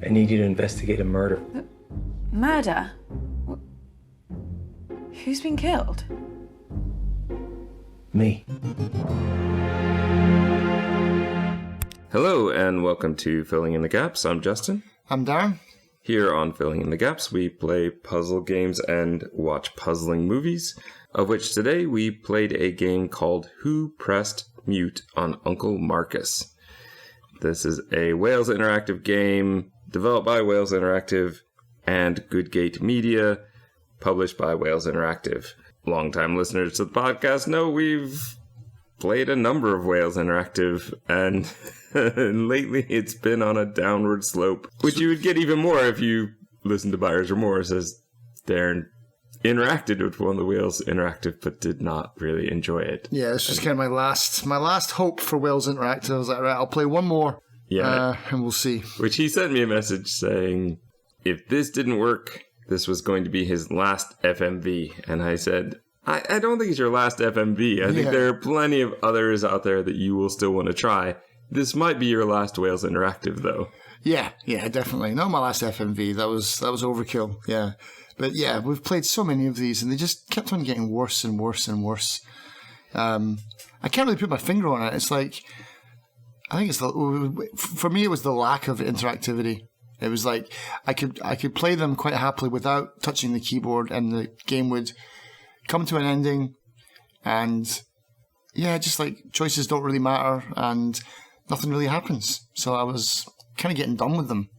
I need you to investigate a murder. Murder? Who's been killed? Me. Hello and welcome to Filling in the Gaps. I'm Justin. I'm Darren. Here on Filling in the Gaps, we play puzzle games and watch puzzling movies, of which today we played a game called Who Pressed Mute on Uncle Marcus. This is a Wales Interactive game developed by Wales Interactive and Goodgate Media, published by Wales Interactive. Longtime listeners to the podcast know we've played a number of Wales Interactive, and lately it's been on a downward slope, which you would get even more if you listen to Buyer's Remorse, as Darren interacted with one of the Wales Interactive but did not really enjoy it. Yeah, this was kind of my last hope for Wales Interactive. I was like, right, I'll play one more, and we'll see. Which he sent me a message saying, if this didn't work, this was going to be his last FMV. And I said, I don't think it's your last FMV. I think there are plenty of others out there that you will still want to try. This might be your last Wales Interactive, though. Yeah, definitely. Not my last FMV. That was overkill. Yeah. But yeah, we've played so many of these, and they just kept on getting worse and worse and worse. I can't really put my finger on it. It's like, I think for me, it was the lack of interactivity. It was like I could play them quite happily without touching the keyboard, and the game would come to an ending, and just like choices don't really matter, and nothing really happens. So I was kind of getting done with them.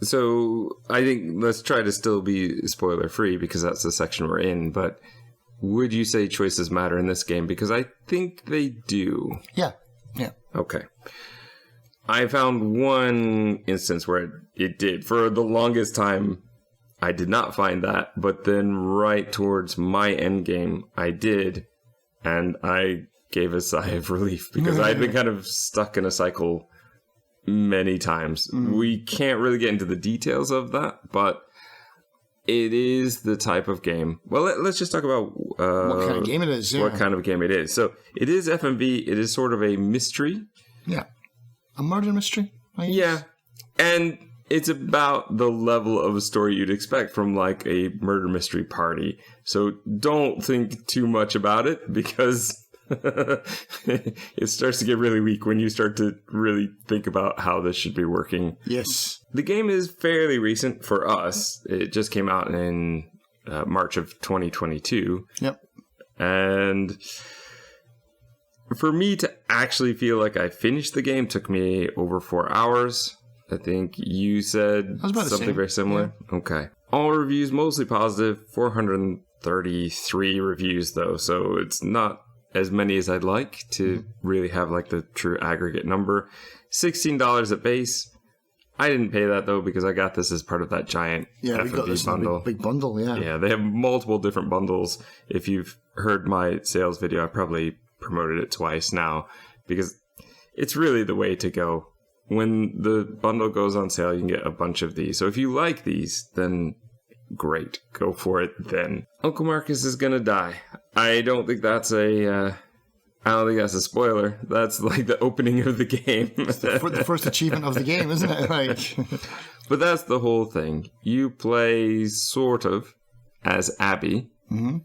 So I think let's try to still be spoiler free, because that's the section we're in. But would you say choices matter in this game? Because I think they do. Yeah. Okay. I found one instance where it did. For the longest time, I did not find that. But then right towards my end game, I did. And I gave a sigh of relief, because I'd been kind of stuck in a cycle many times. We can't really get into the details of that, but it is the type of game. Well, let's just talk about what kind of game it is. Yeah. What kind of game it is. So it is FMV. It is sort of a mystery. Yeah. A murder mystery, I guess. Yeah. And it's about the level of a story you'd expect from like a murder mystery party. So don't think too much about it, because it starts to get really weak when you start to really think about how this should be working. Yes. The game is fairly recent for us. It just came out in March of 2022. Yep. And for me to actually feel like I finished the game took me over 4 hours. I think you said something very similar. Yeah. Okay. All reviews mostly positive. 433 reviews though, so it's not as many as I'd like to really have like the true aggregate number. $16 at base. I didn't pay that though, because I got this as part of that giant FMV bundle. Big bundle, yeah. Yeah, they have multiple different bundles. If you've heard my sales video, I probably promoted it twice now, because it's really the way to go. When the bundle goes on sale, you can get a bunch of these. So if you like these, then great, go for it then. Uncle Marcus is gonna die. I don't think that's a spoiler. That's like the opening of the game. The first achievement of the game, isn't it? Like, but that's the whole thing. You play sort of as Abby. Mm-hmm.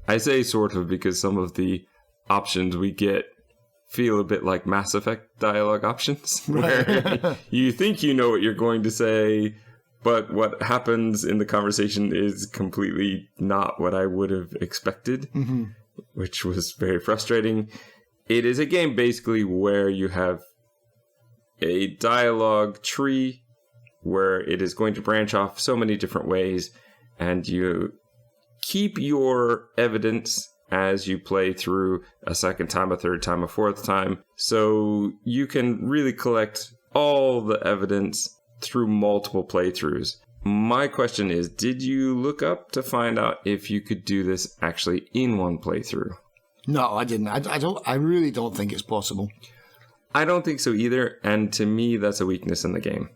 I say sort of because some of the options we get feel a bit like Mass Effect dialogue options, where you think you know what you're going to say, but what happens in the conversation is completely not what I would have expected, which was very frustrating. It is a game basically where you have a dialogue tree where it is going to branch off so many different ways, and you keep your evidence as you play through a second time, a third time, a fourth time. So you can really collect all the evidence through multiple playthroughs. My question is, did you look up to find out if you could do this actually in one playthrough? No, I didn't. I really don't think it's possible. I don't think so either, and to me, that's a weakness in the game.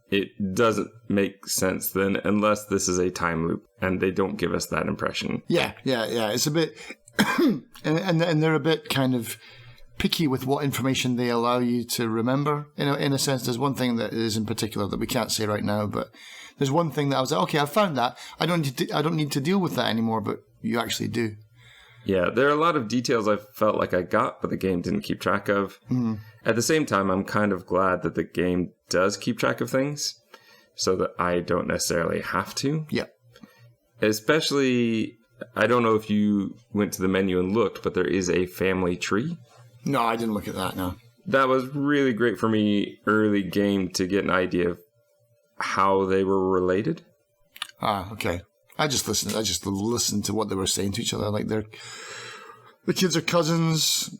It doesn't make sense then, unless this is a time loop, and they don't give us that impression. Yeah. It's a bit, and they're a bit kind of picky with what information they allow you to remember. In a sense, there's one thing that is in particular that we can't say right now, but there's one thing that I was like, okay, I found that. I don't need to deal with that anymore, but you actually do. Yeah, there are a lot of details I felt like I got, but the game didn't keep track of. At the same time, I'm kind of glad that the game does keep track of things so that I don't necessarily have to. Yeah. Especially, I don't know if you went to the menu and looked, but there is a family tree. No, I didn't look at that, no. That was really great for me early game to get an idea of how they were related. Ah, okay. I just listened to what they were saying to each other. Like the kids are cousins.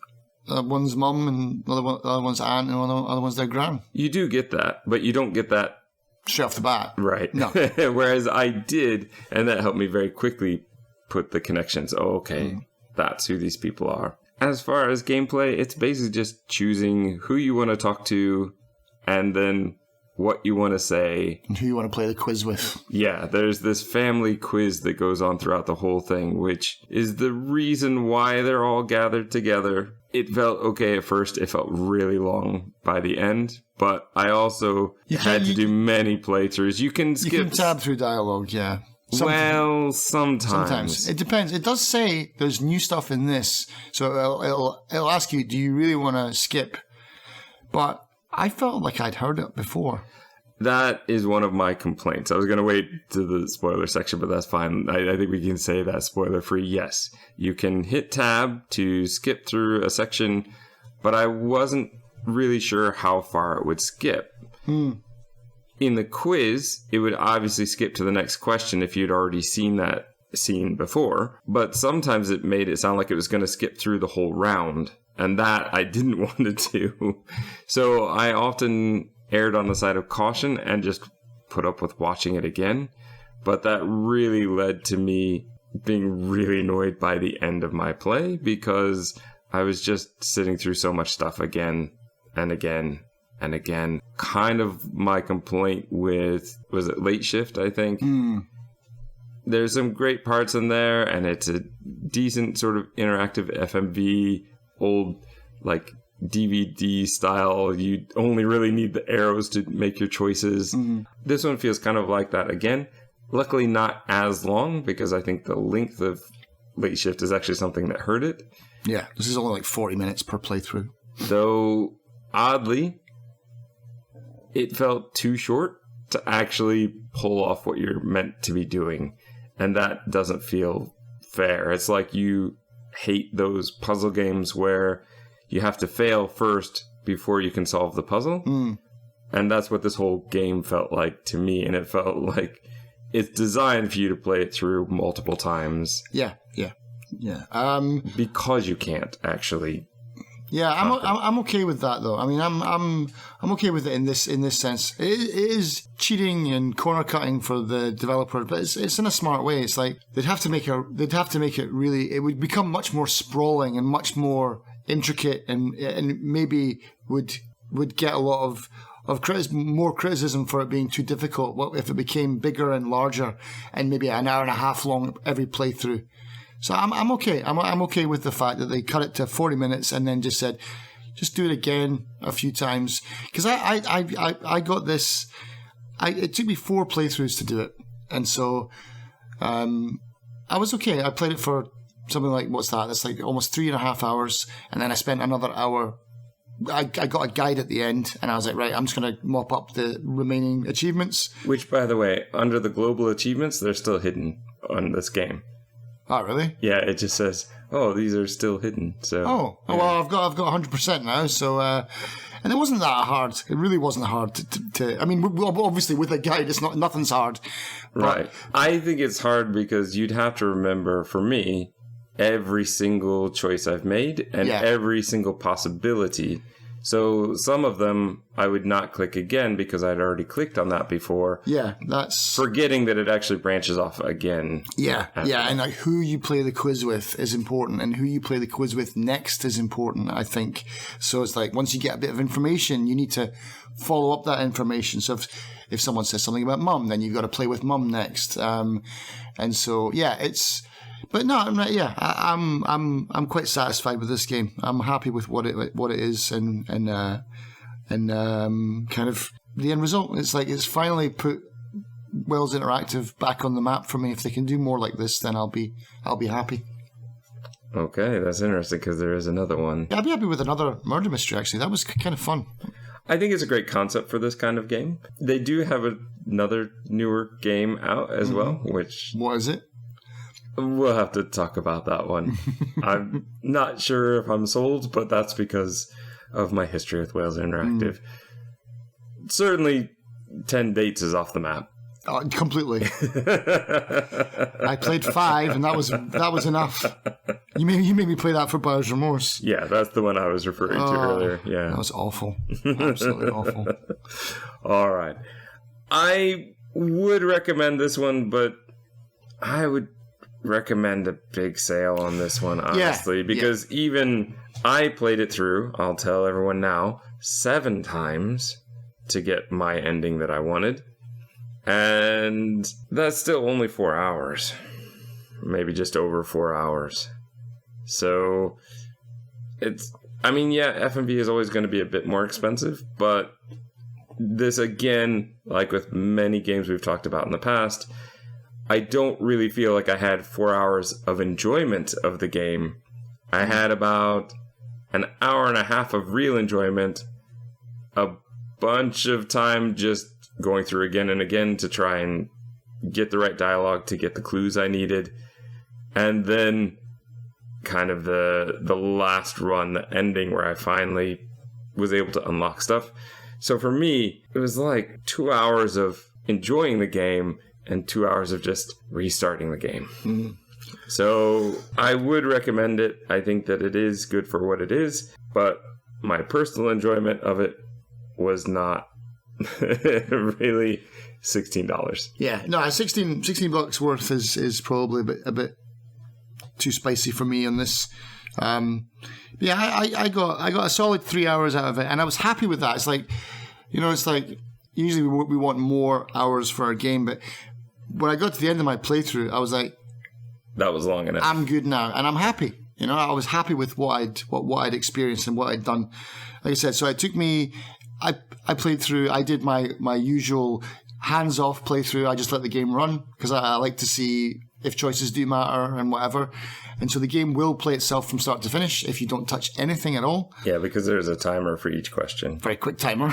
One's mum and the other one's aunt, and the other one's their gran. You do get that, but you don't get that straight off the bat. Right. No. Whereas I did, and that helped me very quickly put the connections. Oh, okay, that's who these people are. As far as gameplay, it's basically just choosing who you want to talk to and then what you want to say. And who you want to play the quiz with. Yeah, there's this family quiz that goes on throughout the whole thing, which is the reason why they're all gathered together. It felt okay at first. It felt really long by the end. But I also had to do many playthroughs. You can skip... You can tab through dialogue, yeah. Sometimes. It depends. It does say there's new stuff in this. So it'll ask you, do you really want to skip? But I felt like I'd heard it before. That is one of my complaints. I was going to wait to the spoiler section, but that's fine. I think we can say that spoiler free. Yes, you can hit tab to skip through a section, but I wasn't really sure how far it would skip. In the quiz, it would obviously skip to the next question if you'd already seen that scene before, but sometimes it made it sound like it was going to skip through the whole round, and that I didn't want to do. So I often erred on the side of caution and just put up with watching it again. But that really led to me being really annoyed by the end of my play because I was just sitting through so much stuff again and again and again. Kind of my complaint with, was it Late Shift, I think? There's some great parts in there, and it's a decent sort of interactive FMV, old, like, DVD style. You only really need the arrows to make your choices. This one feels kind of like that again. Luckily not as long, because I think the length of Late Shift is actually something that hurt it. Yeah, this is only like 40 minutes per playthrough. Though, oddly, it felt too short to actually pull off what you're meant to be doing. And that doesn't feel fair. It's like you hate those puzzle games where you have to fail first before you can solve the puzzle. And that's what this whole game felt like to me. And it felt like it's designed for you to play it through multiple times. Yeah. Because you can't actually. Yeah, I'm okay with that though. I mean, I'm okay with it in this sense. It is cheating and corner cutting for the developer, but it's in a smart way. It's like they'd have to make it really. It would become much more sprawling and much more intricate, and maybe would get a lot of more criticism for it being too difficult. What if it became bigger and larger and maybe an hour and a half long every playthrough? So I'm okay. I'm okay with the fact that they cut it to 40 minutes and then just said, just do it again a few times. Because I got this. It took me 4 playthroughs to do it, and so I was okay. I played it for something like, what's that? That's like almost 3.5 hours, and then I spent another hour. I got a guide at the end, and I was like, right, I'm just going to mop up the remaining achievements. Which, by the way, under the global achievements, they're still hidden on this game. Oh, really? Yeah, it just says, oh, these are still hidden. So. Oh, yeah. Well, I've got 100% now, so... and it wasn't that hard. It really wasn't hard to I mean, obviously, with a guide, nothing's hard. Right. I think it's hard because you'd have to remember, for me, every single choice I've made and every single possibility. So some of them I would not click again because I'd already clicked on that before, Yeah, that's... forgetting that it actually branches off again. Yeah, and like who you play the quiz with is important, and who you play the quiz with next is important, I think. So it's like once you get a bit of information, you need to follow up that information. So if someone says something about mum, then you've got to play with mum next. And so it's... But no, I'm quite satisfied with this game. I'm happy with what it is, and kind of the end result. It's like it's finally put Wales Interactive back on the map for me. If they can do more like this, then I'll be happy. Okay, that's interesting because there is another one. Yeah, I'd be happy with another murder mystery. Actually, that was kind of fun. I think it's a great concept for this kind of game. They do have another newer game out as well, which What is it? we'll have to talk about that one. I'm not sure if I'm sold, but that's because of my history with Wales Interactive. Certainly, 10 Dates is off the map. Completely. I played 5, and that was enough. You made me play that for Buyer's Remorse. Yeah, that's the one I was referring to earlier. Yeah, That was awful. Absolutely awful. All right. I would recommend this one, but I would recommend a big sale on this one, honestly, because even I played it through, I'll tell everyone now, 7 times to get my ending that I wanted. And that's still only 4 hours. Maybe just over 4 hours. So FMV is always going to be a bit more expensive, but this, again, like with many games we've talked about in the past, I don't really feel like I had 4 hours of enjoyment of the game. I had about an hour and a half of real enjoyment, a bunch of time just going through again and again to try and get the right dialogue, to get the clues I needed, and then kind of the last run, the ending, where I finally was able to unlock stuff. So for me, it was like 2 hours of enjoying the game and 2 hours of just restarting the game. So I would recommend it. I think that it is good for what it is, but my personal enjoyment of it was not really $16. Yeah, no, 16 bucks worth is probably a bit too spicy for me on this. I got a solid 3 hours out of it, and I was happy with that. It's like, it's like usually we want more hours for our game, but when I got to the end of my playthrough, I was like, that was long enough. I'm good now, and I'm happy. I was happy with what I'd experienced and what I'd done. Like I said, so it took me. I played through. I did my usual hands-off playthrough. I just let the game run because I like to see if choices do matter and whatever. And so the game will play itself from start to finish if you don't touch anything at all. Yeah, because there's a timer for each question. Very quick timer.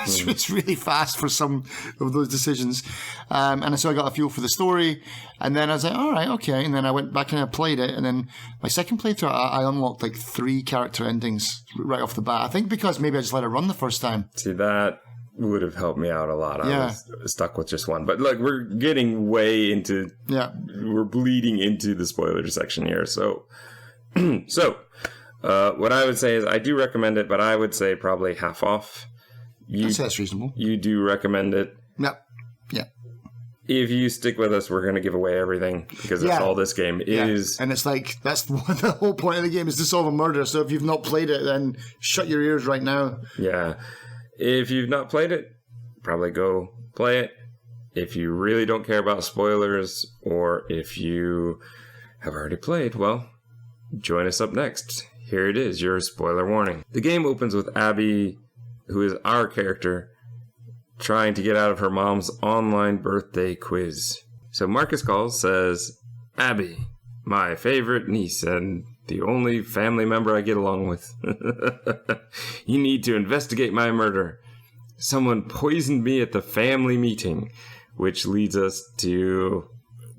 It's really fast for some of those decisions. And so I got a feel for the story. And then I was like, all right, okay. And then I went back and I played it. And then my second playthrough, I unlocked like 3 character endings right off the bat. I think because maybe I just let it run the first time. See, that would have helped me out a lot. I was stuck with just one. But look, we're getting way into... Yeah. We're bleeding into the spoiler section here. So, what I would say is I do recommend it, but I would say probably half off. That's reasonable. You do recommend it. Yep. Yeah. If you stick with us, we're going to give away everything because that's all this game is. And it's like, that's the whole point of the game is to solve a murder. So if you've not played it, then shut your ears right now. Yeah. If you've not played it, probably go play it. If you really don't care about spoilers, or if you have already played, well, join us up next. Here it is, your spoiler warning. The game opens with Abby, who is our character, trying to get out of her mom's online birthday quiz. So Marcus calls, says, Abby, my favorite niece and the only family member I get along with. You need to investigate my murder. Someone poisoned me at the family meeting, which leads us to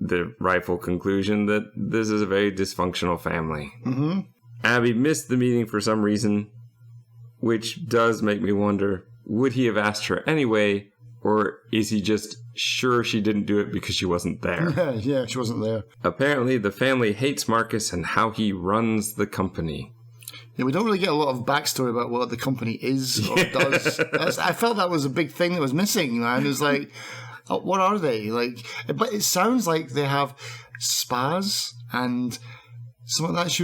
the rightful conclusion that this is a very dysfunctional family. Mm-hmm. Abby missed the meeting for some reason, which does make me wonder, would he have asked her anyway, or is he just sure she didn't do it because she wasn't there? Yeah, she wasn't there. Apparently, the family hates Marcus and how he runs the company. Yeah, we don't really get a lot of backstory about what the company is or does. I felt that was a big thing that was missing, man. It was like, what are they? Like, but it sounds like they have spas and some of that. She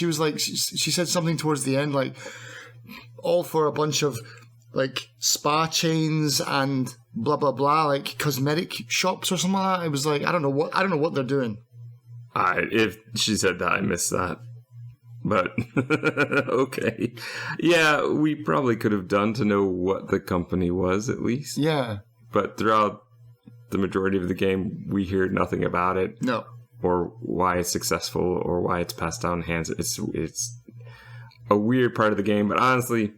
was like, she said something towards the end, like, all for a bunch of like spa chains and blah blah blah, like cosmetic shops or something like that. It was like, I don't know what they're doing. If she said that, I missed that. But okay, yeah, we probably could have done to know what the company was at least. Yeah, but throughout the majority of the game, we hear nothing about it. No, or why it's successful, or why it's passed down hands. It's a weird part of the game, but honestly,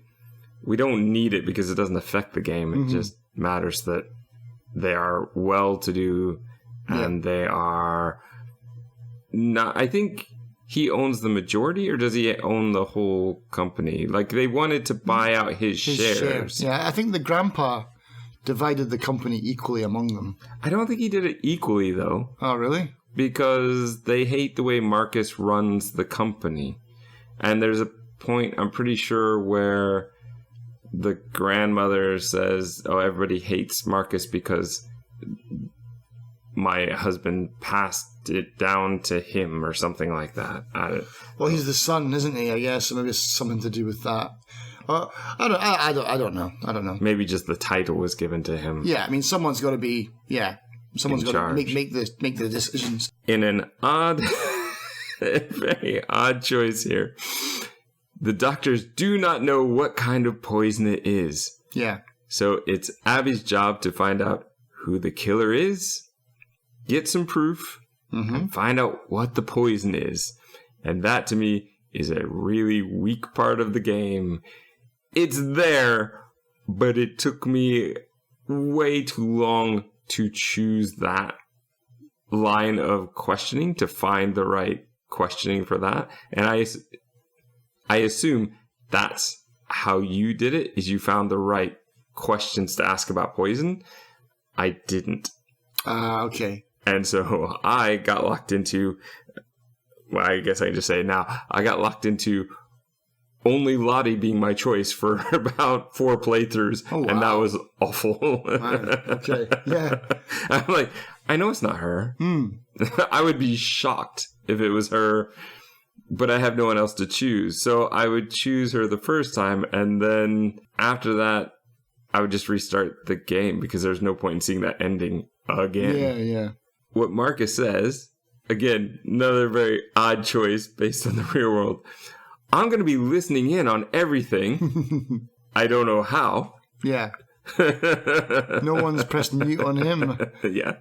we don't need it because it doesn't affect the game. It just matters that they are well-to-do and they are not. I think he owns the majority, or does he own the whole company? Like, they wanted to buy out his shares. Yeah, I think the grandpa divided the company equally among them. I don't think he did it equally, though. Oh, really? Because they hate the way Marcus runs the company. And there's a point, I'm pretty sure, where the grandmother says, oh, everybody hates Marcus because my husband passed it down to him, or something like that. Well, he's the son, isn't he? I guess, so maybe it's something to do with that. I don't know. Maybe just the title was given to him. Yeah, I mean, someone's got to be. Yeah, someone's got to make the decisions. In an odd, very odd choice here, the doctors do not know what kind of poison it is. Yeah. So it's Abby's job to find out who the killer is, get some proof, and find out what the poison is. And that, to me, is a really weak part of the game. It's there, but it took me way too long to choose that line of questioning, to find the right questioning for that. And I assume that's how you did it, is you found the right questions to ask about poison. I didn't. Okay. And so I got locked into, well, I guess I can just say it now, I got locked into only Lottie being my choice for about 4 playthroughs. Oh, wow. And that was awful. Wow. Okay. Yeah. I'm like, I know it's not her. I would be shocked if it was her, but I have no one else to choose. So I would choose her the first time, and then after that, I would just restart the game because there's no point in seeing that ending again. Yeah. What Marcus says, again, another very odd choice based on the real world. I'm going to be listening in on everything. I don't know how. Yeah. No one's pressed mute on him. Yeah.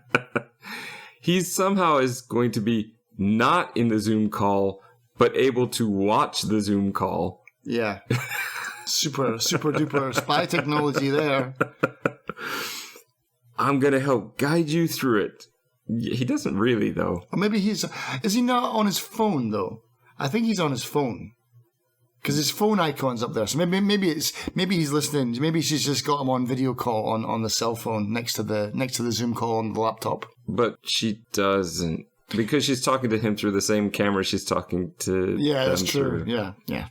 He somehow is going to be not in the Zoom call, but able to watch the Zoom call. Yeah. Super duper spy technology there. I'm going to help guide you through it. He doesn't really, though. Or maybe is he not on his phone, though? I think he's on his phone. Because his phone icon's up there. So maybe he's listening. Maybe she's just got him on video call on the cell phone next to the Zoom call on the laptop. But she doesn't. Because she's talking to him through the same camera she's talking to Yeah, that's true. Through. Yeah.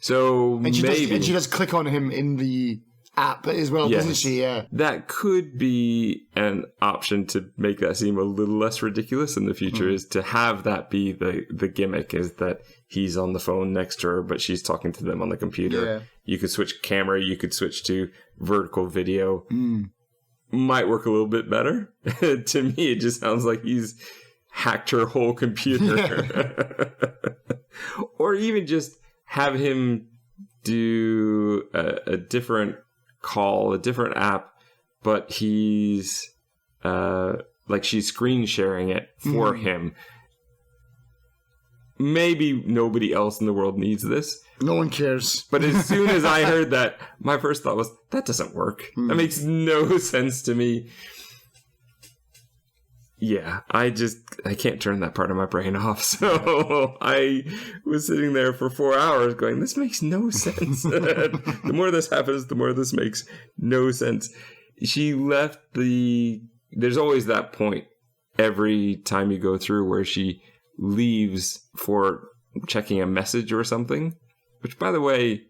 So and she does click on him in the app as well, doesn't she? Yeah. That could be an option to make that seem a little less ridiculous in the future, is to have that be the gimmick, is that he's on the phone next to her, but she's talking to them on the computer. Yeah. You could switch camera, you could switch to vertical video. Might work a little bit better. To me, it just sounds like he's hacked her whole computer. Yeah. Or even just have him do a different call, a different app, but he's like she's screen sharing it for him. Maybe nobody else in the world needs this. No one cares. But as soon as I heard that, my first thought was, that doesn't work. That makes no sense to me. Yeah, I can't turn that part of my brain off. So I was sitting there for 4 hours going, this makes no sense. The more this happens, the more this makes no sense. She left there's always that point every time you go through where she leaves for checking a message or something. which, by the way,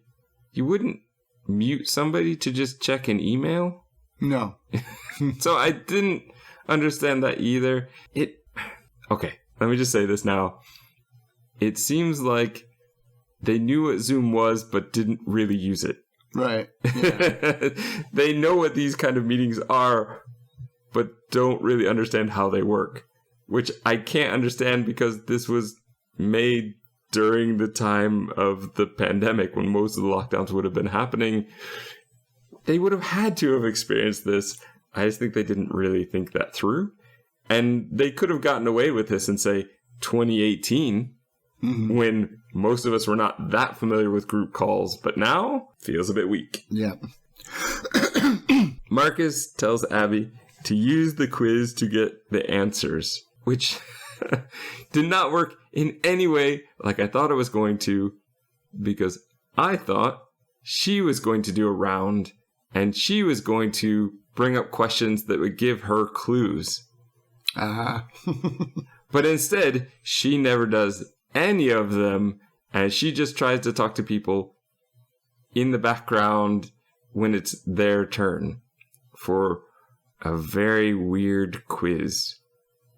you wouldn't mute somebody to just check an email. No. So I didn't understand that either. Okay, let me just say this now. It seems like they knew what Zoom was, but didn't really use it. Right. Yeah. They know what these kind of meetings are, but don't really understand how they work, which I can't understand because this was made during the time of the pandemic when most of the lockdowns would have been happening. They would have had to have experienced this. I just think they didn't really think that through. And they could have gotten away with this in, say, 2018, when most of us were not that familiar with group calls. But now, feels a bit weak. Yeah. Marcus tells Abby to use the quiz to get the answers, which did not work in any way like I thought it was going to, because I thought she was going to do a round and she was going to bring up questions that would give her clues. But instead, she never does any of them, and she just tries to talk to people in the background when it's their turn for a very weird quiz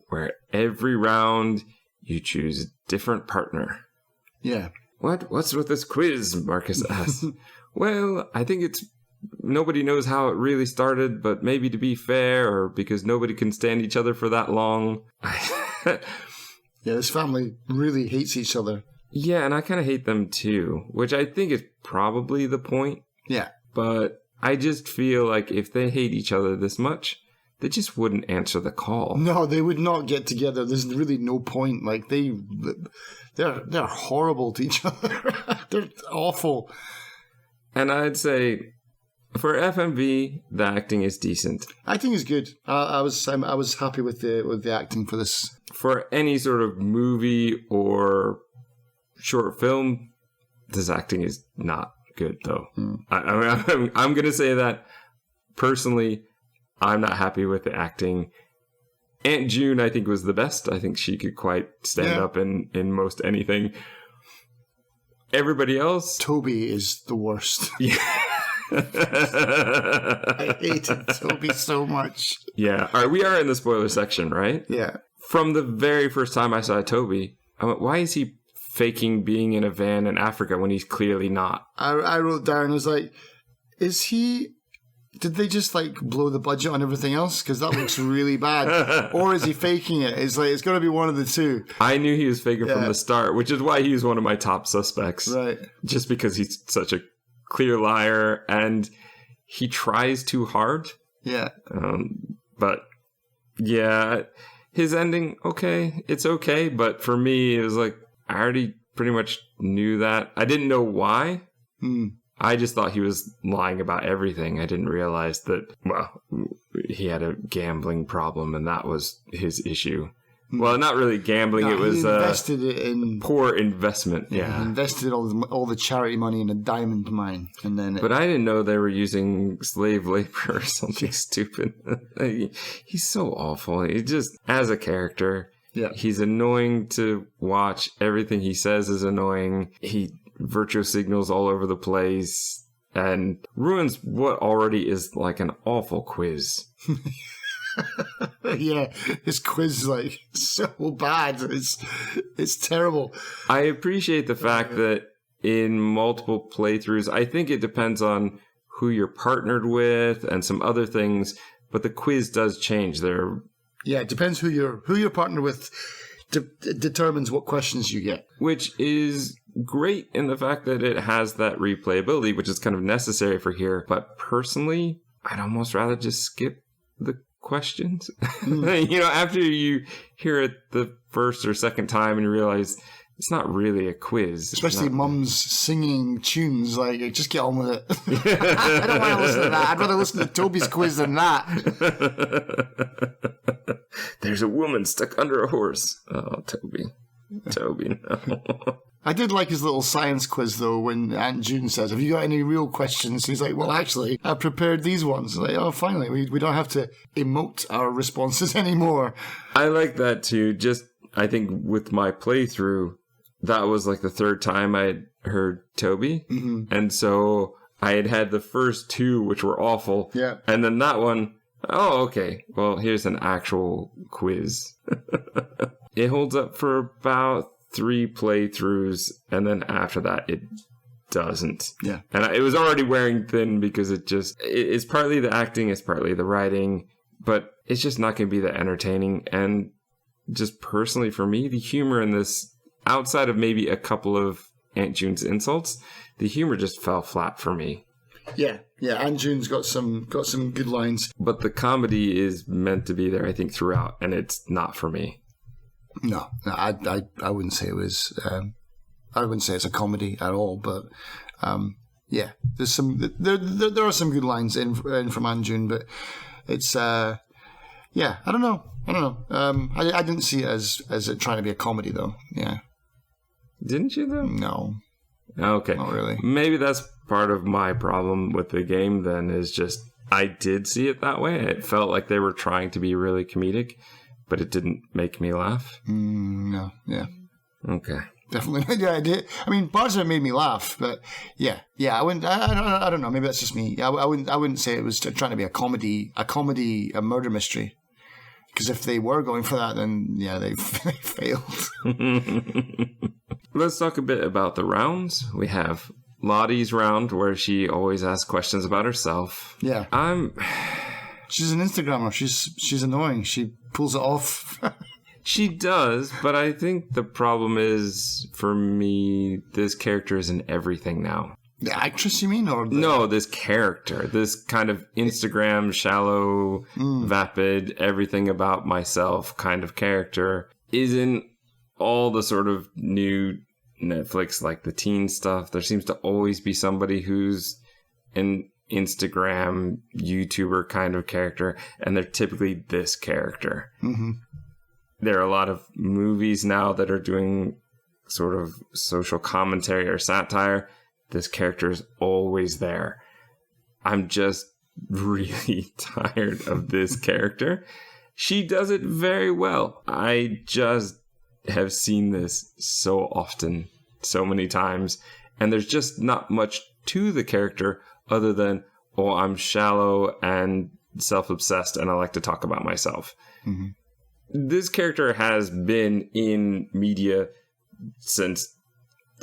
where every round you choose a different partner. Yeah. What's with this quiz? Marcus asks. Well, I think it's nobody knows how it really started, but maybe to be fair, or because nobody can stand each other for that long. Yeah, this family really hates each other. Yeah, and I kind of hate them too, which I think is probably the point. Yeah. But I just feel like if they hate each other this much, they just wouldn't answer the call. No, they would not get together. There's really no point. Like, they're horrible to each other. They're awful. And I'd say for FMV, the acting is decent. Acting is good. I was happy with the acting for this. For any sort of movie or short film, this acting is not good, though. I'm going to say that personally, I'm not happy with the acting. Aunt June, I think, was the best. I think she could quite stand up in most anything. Everybody else, Toby is the worst. Yeah. I hated Toby so much. Yeah. All right, we are in the spoiler section, right? Yeah. From the very first time I saw Toby, I went, why is he faking being in a van in Africa when he's clearly not? I wrote down, I was like, did they just like blow the budget on everything else? Because that looks really bad. Or is he faking it? It's got to be one of the two. I knew he was faking from the start, which is why he was one of my top suspects. Right. Just because he's such a clear liar and he tries too hard. Yeah. But yeah, his ending, okay. It's okay. But for me, it was like, I already pretty much knew that. I didn't know why. I just thought he was lying about everything. I didn't realize that, well, he had a gambling problem and that was his issue. Well, not really gambling. No, it was he invested it in poor investment. Yeah, he invested all the charity money in a diamond mine, and then. But I didn't know they were using slave labor or something stupid. He's so awful. He just, as a character, he's annoying to watch. Everything he says is annoying. He virtue signals all over the place and ruins what already is like an awful quiz. Yeah, his quiz is like so bad. It's terrible. I appreciate the fact that in multiple playthroughs, I think it depends on who you're partnered with and some other things, but the quiz does change. It depends who you're partnered with. Determines what questions you get, which is great in the fact that it has that replayability, which is kind of necessary for here. But personally, I'd almost rather just skip the questions. After you hear it the first or second time and you realize it's not really a quiz. Especially mums singing tunes, like, just get on with it. I don't want to listen to that. I'd rather listen to Toby's quiz than that. There's a woman stuck under a horse. Oh, Toby, no. I did like his little science quiz, though, when Aunt June says, have you got any real questions? He's like, well, actually, I prepared these ones. Like, oh, finally, we don't have to emote our responses anymore. I like that, too. Just, I think with my playthrough, that was like the third time I'd heard Toby. And so I had the first two, which were awful. Yeah. And then that one, oh, okay. Well, here's an actual quiz. It holds up for about 3 playthroughs, and then after that, it doesn't. Yeah. And it was already wearing thin because it's partly the acting, it's partly the writing, but it's just not going to be that entertaining. And just personally for me, the humor in this, outside of maybe a couple of Aunt June's insults, the humor just fell flat for me. Yeah. Aunt June's got some good lines. But the comedy is meant to be there, I think, throughout, and it's not for me. No, I wouldn't say it was. I wouldn't say it's a comedy at all. But yeah, there's some. There are some good lines in from Aunt June, but it's. Yeah, I don't know. I didn't see it as it trying to be a comedy though. Yeah. Didn't you though? No. Okay. Not really. Maybe that's part of my problem with the game then, is just I did see it that way. It felt like they were trying to be really comedic, but it didn't make me laugh. No. Yeah. Okay. Definitely. Yeah, I did. I mean, parts of it made me laugh, but yeah. I wouldn't. I don't know. Maybe that's just me. I wouldn't say it was trying to be a comedy, a murder mystery. Because if they were going for that, then yeah, they failed. Let's talk a bit about the rounds. We have Lottie's round, where she always asks questions about herself. Yeah. She's an Instagrammer. She's annoying. She pulls it off. She does, but I think the problem is, for me, this character is in everything now. The actress, you mean? No, this character. This kind of Instagram, shallow, vapid, everything about myself kind of character is in all the sort of new Netflix, like the teen stuff. There seems to always be somebody who's an Instagram, YouTuber kind of character, and they're typically this character. Mm-hmm. There are a lot of movies now that are doing sort of social commentary or satire. This character is always there. I'm just really tired of this character. She does it very well. I just have seen this so often, so many times, and there's just not much to the character other than, oh, I'm shallow and self-obsessed and I like to talk about myself. Mm-hmm. This character has been in media since,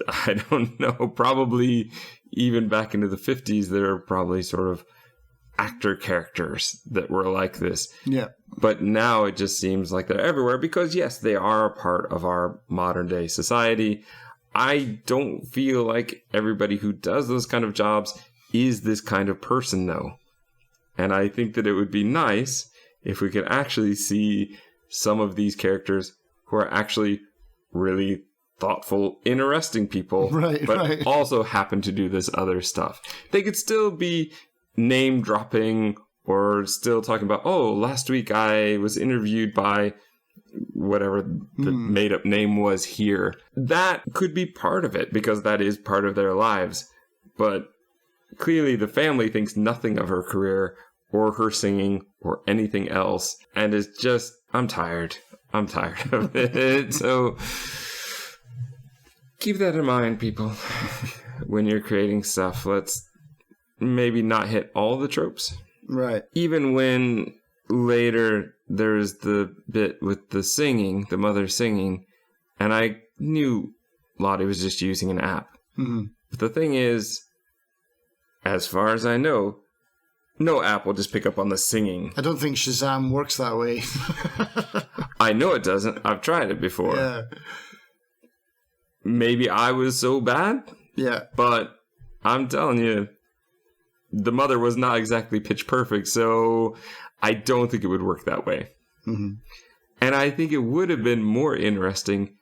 I don't know, probably even back into the 50s. There are probably sort of actor characters that were like this. Yeah. But now it just seems like they're everywhere because, yes, they are a part of our modern day society. I don't feel like everybody who does those kind of jobs is this kind of person, though. And I think that it would be nice if we could actually see some of these characters who are actually really thoughtful, interesting people, but also happen to do this other stuff. They could still be name dropping or still talking about, oh, last week I was interviewed by whatever the made up name was here. That could be part of it because that is part of their lives. But clearly the family thinks nothing of her career or her singing or anything else. And it's just, I'm tired of it. So keep that in mind, people. When you're creating stuff, let's maybe not hit all the tropes. Right. Even when later there's the bit with the singing, the mother singing, and I knew Lottie was just using an app. Mm-hmm. But the thing is, as far as I know, no app will just pick up on the singing. I don't think Shazam works that way. I know it doesn't. I've tried it before. Yeah. Maybe I was so bad. Yeah. But I'm telling you, the mother was not exactly pitch perfect, so I don't think it would work that way. Mm-hmm. And I think it would have been more interesting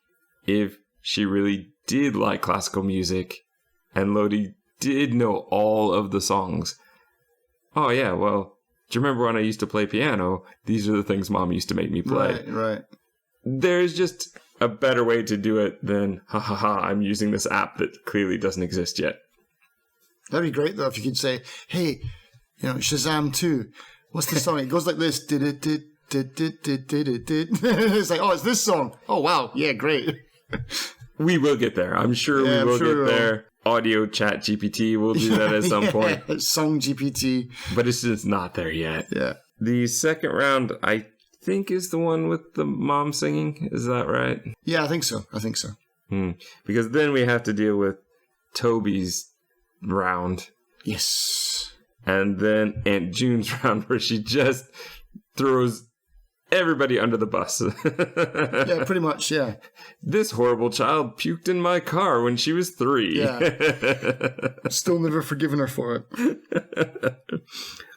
if she really did like classical music and Lottie did know all of the songs. Oh, yeah, well, do you remember when I used to play piano? These are the things Mom used to make me play. Right. There's just a better way to do it than, I'm using this app that clearly doesn't exist yet. That'd be great, though, if you could say, hey, Shazam 2, what's the song? It goes like this. It's like, oh, it's this song. Oh, wow. Yeah, great. We will get there. I'm sure Yeah, I'm we will sure we get will. there. Audio chat GPT will do that at some point. Song GPT. But it's just not there yet. Yeah. The second round, I think, is the one with the mom singing. Is that right? Yeah, I think so. Because then we have to deal with Toby's round. Yes. And then Aunt June's round, where she just throws everybody under the bus. Yeah, pretty much, yeah. This horrible child puked in my car when she was 3. Yeah. Still never forgiven her for it.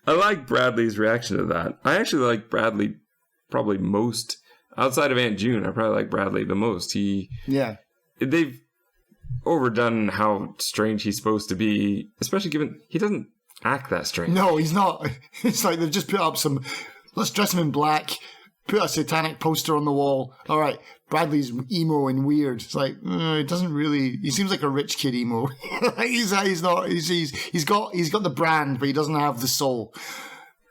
I like Bradley's reaction to that. I actually like Bradley probably most. Outside of Aunt June, I probably like Bradley the most. They've overdone how strange he's supposed to be, especially given he doesn't act that strange. No, he's not. It's like they've just put up some, let's dress him in black, put a satanic poster on the wall. All right, Bradley's emo and weird. It's like, it doesn't really, he seems like a rich kid emo. He's got the brand, but he doesn't have the soul.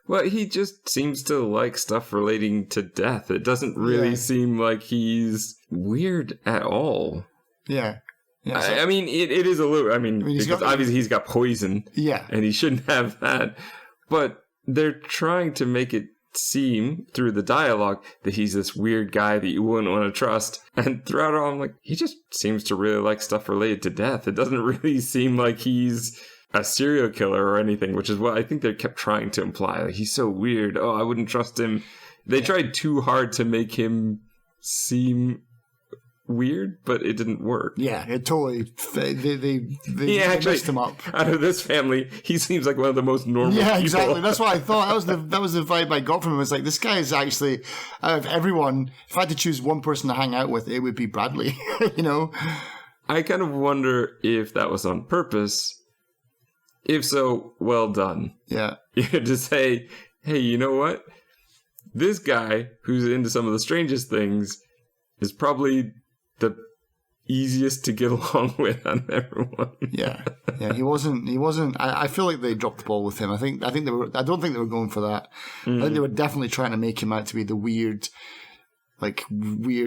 Well, he just seems to like stuff relating to death. It doesn't really seem like he's weird at all. Yeah. Yeah, so, I mean, it is a little. I mean because obviously he's got poison. Yeah. And he shouldn't have that. But they're trying to make it seem through the dialogue that he's this weird guy that you wouldn't want to trust. And throughout it all, I'm like, he just seems to really like stuff related to death. It doesn't really seem like he's a serial killer or anything, which is what I think they kept trying to imply. Like, he's so weird. Oh, I wouldn't trust him. They tried too hard to make him seem weird, but it didn't work. Yeah, it totally. They actually messed him up. Out of this family, he seems like one of the most normal Yeah, people. exactly. That's what I thought. That was the vibe I got from him. It's like, this guy is actually, out of everyone, if I had to choose one person to hang out with, it would be Bradley. You know? I kind of wonder if that was on purpose. If so, well done. Yeah. To say, hey, you know what? This guy who's into some of the strangest things is probably the easiest to get along with on everyone. Yeah. He wasn't. I feel like they dropped the ball with him. I don't think they were going for that. I think they were definitely trying to make him out to be the weird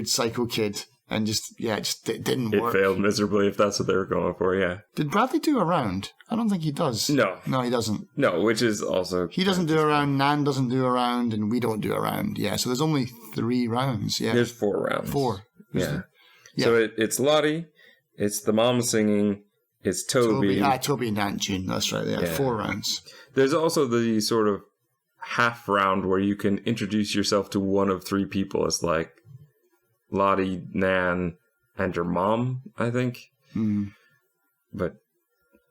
psycho kid. And it didn't work. It failed miserably if that's what they were going for, yeah. Did Bradley do a round? I don't think he does. No. No, he doesn't. No, which is also... He doesn't do a round, Nan doesn't do a round, and we don't do a round. Yeah, so there's only 3 rounds. Yeah. There's 4 rounds. 4. Yeah. So it's Lottie, it's the mom singing, it's Toby. Toby and Aunt June, that's right. Yeah, 4 rounds. There's also the sort of half round where you can introduce yourself to one of 3 people. It's like Lottie, Nan, and your mom, I think. Mm. But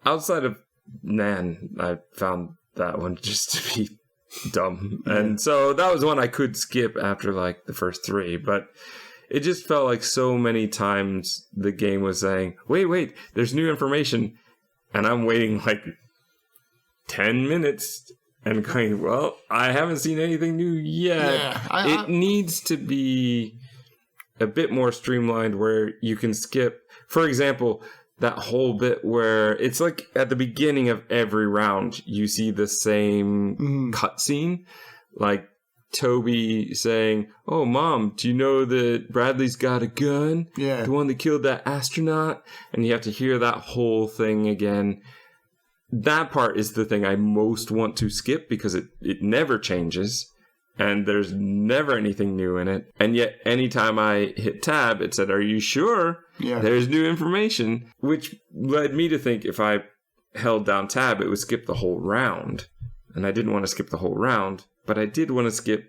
outside of Nan, I found that one just to be dumb. And so that was one I could skip after like the first 3. But it just felt like so many times the game was saying, wait, there's new information. And I'm waiting like 10 minutes and going, well, I haven't seen anything new yet. Yeah, it needs to be a bit more streamlined where you can skip, for example, that whole bit where it's like at the beginning of every round, you see the same cutscene, like Toby saying, oh, Mom, do you know that Bradley's got a gun? Yeah. The one that killed that astronaut? And you have to hear that whole thing again. That part is the thing I most want to skip because it never changes. And there's never anything new in it. And yet, anytime I hit tab, it said, are you sure? Yeah. There's new information. Which led me to think if I held down tab, it would skip the whole round. And I didn't want to skip the whole round. But I did want to skip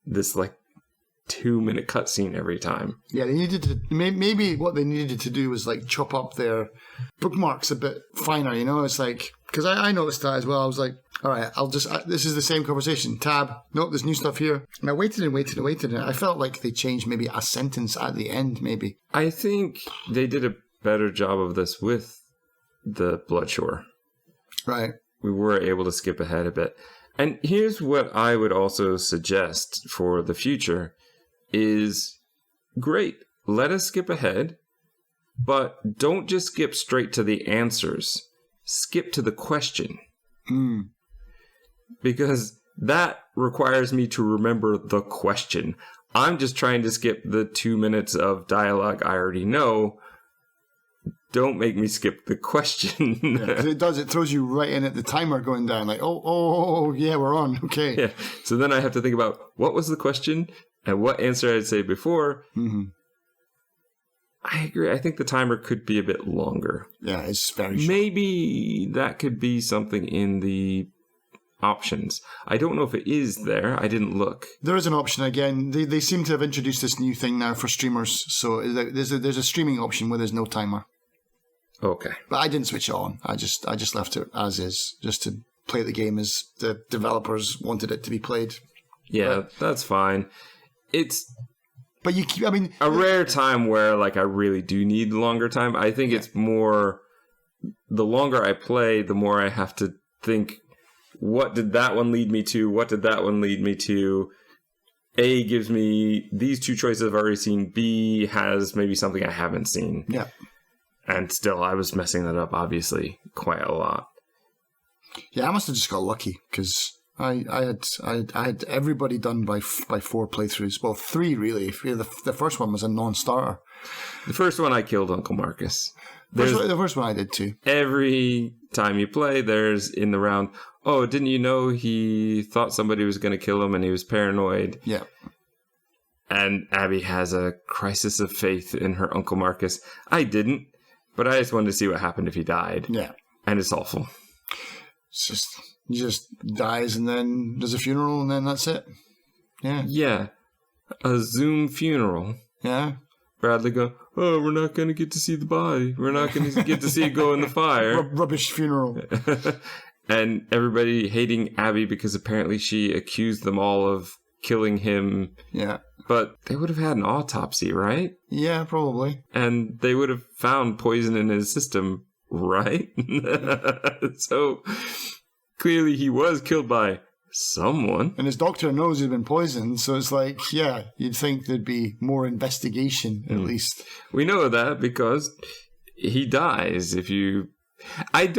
this, 2-minute cutscene every time. Yeah, they needed to... Maybe what they needed to do was, chop up their bookmarks a bit finer, you know? It's like... Because I noticed that as well. I was like, all right, this is the same conversation. Tab. Nope, there's new stuff here. And I waited and waited and waited. And I felt like they changed maybe a sentence at the end, maybe. I think they did a better job of this with the Bloodshore. Right. We were able to skip ahead a bit. And here's what I would also suggest for the future is, great, let us skip ahead, but don't just skip straight to the answers. Skip to the question. Because that requires me to remember the question. I'm just trying to skip the 2 minutes of dialogue I already know, don't make me skip the question. 'Cause it does. It throws you right in at the timer going down. Like, oh, yeah, we're on. Okay. Yeah. So then I have to think about what was the question and what answer I'd say before. Mm-hmm. I agree. I think the timer could be a bit longer. Yeah, it's very short. Maybe that could be something in the options. I don't know if it is there. I didn't look. There is an option again. They seem to have introduced this new thing now for streamers. So there's a streaming option where there's no timer. Okay. But I didn't switch it on. I just left it as is, just to play the game as the developers wanted it to be played. Yeah, that's fine. It's But you keep. I mean, a rare time where like I really do need longer time. I think it's more the longer I play, the more I have to think, what did that one lead me to? What did that one lead me to? A gives me these two choices I've already seen. B has maybe something I haven't seen. yeah. And still, I was messing that up, obviously, quite a lot. Yeah, I must have just got lucky because I had everybody done by 4 playthroughs. Well, 3 really. The first one was a non-starter. The first one I killed Uncle Marcus. The first one I did too. Every time you play, there's in the round, oh, didn't you know he thought somebody was going to kill him and he was paranoid? Yeah. And Abby has a crisis of faith in her Uncle Marcus. I didn't, but I just wanted to see what happened if he died. Yeah. And it's awful. It's he just dies and then there's a funeral and then that's it. Yeah. Yeah. A Zoom funeral. Yeah. Bradley go, oh, we're not going to get to see the body. We're not going to get to see it go in the fire. Rubbish funeral. And everybody hating Abby because apparently she accused them all of killing him. Yeah. But they would have had an autopsy, right? Yeah, probably. And they would have found poison in his system, right? So clearly he was killed by someone. And his doctor knows he's been poisoned, so it's like, yeah, you'd think there'd be more investigation at least. We know that because he dies if you... I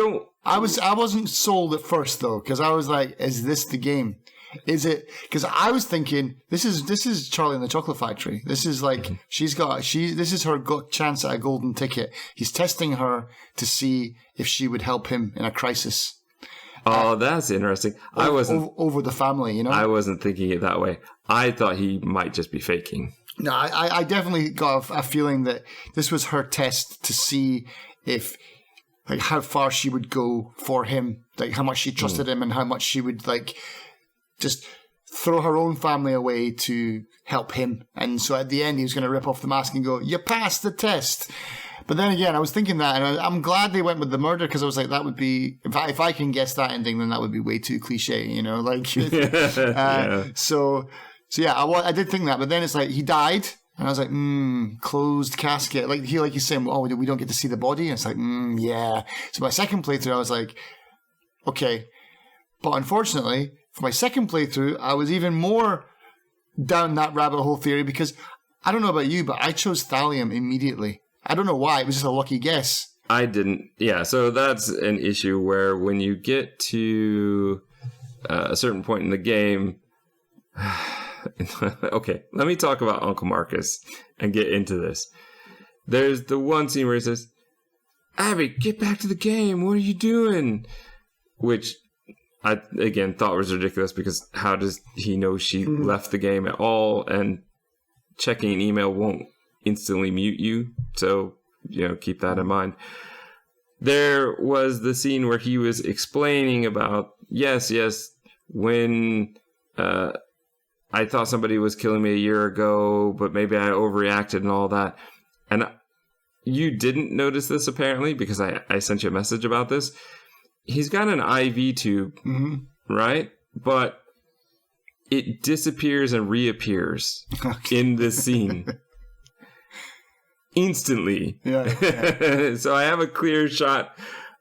wasn't sold at first though, because I was like, is this the game? Is it? Because I was thinking this is Charlie and the Chocolate Factory. This is like this is her chance at a golden ticket. He's testing her to see if she would help him in a crisis. Oh, that's interesting. I wasn't over the family, you know. I wasn't thinking it that way. I thought he might just be faking. No, I definitely got a feeling that this was her test to see if, like, how far she would go for him, like how much she trusted him, and how much she would like just throw her own family away to help him. And so at the end, he was going to rip off the mask and go, "You passed the test." But then again, I was thinking that, and I'm glad they went with the murder because I was like, that would be, if I can guess that ending, then that would be way too cliche, you know, like. Yeah. So yeah, I did think that, but then it's like he died, and I was like, closed casket. Like he's saying, oh, we don't get to see the body, and it's like, yeah. So my second playthrough, I was like, okay, but unfortunately, for my second playthrough, I was even more down that rabbit hole theory because I don't know about you, but I chose thallium immediately. I don't know why. It was just a lucky guess. I didn't. Yeah, so that's an issue where when you get to a certain point in the game... Okay, let me talk about Uncle Marcus and get into this. There's the one scene where he says, Abby, get back to the game. What are you doing? Which I, again, thought was ridiculous because how does he know she left the game at all? And checking an email won't instantly mute you. So, keep that in mind. There was the scene where he was explaining about, yes, when I thought somebody was killing me a year ago, but maybe I overreacted and all that. And you didn't notice this apparently because I sent you a message about this. He's got an IV tube, right? But it disappears and reappears in this scene. Instantly. Yeah. So I have a clear shot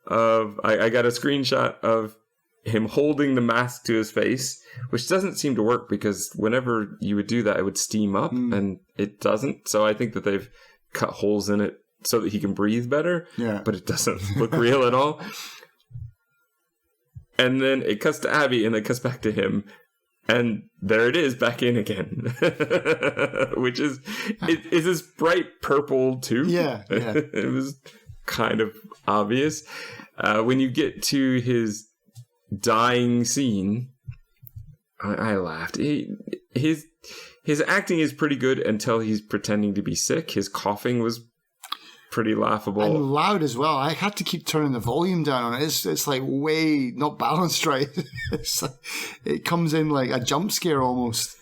of, I got a screenshot of him holding the mask to his face, which doesn't seem to work because whenever you would do that, it would steam up and it doesn't. So I think that they've cut holes in it so that he can breathe better. Yeah. But it doesn't look real at all. And then it cuts to Abby and then cuts back to him. And there it is, back in again. Which is this bright purple too. Yeah. It was kind of obvious. When you get to his dying scene, I laughed. His acting is pretty good until he's pretending to be sick. His coughing was pretty laughable. And loud as well. I had to keep turning the volume down on it. It's like way not balanced right. It's like, it comes in like a jump scare almost.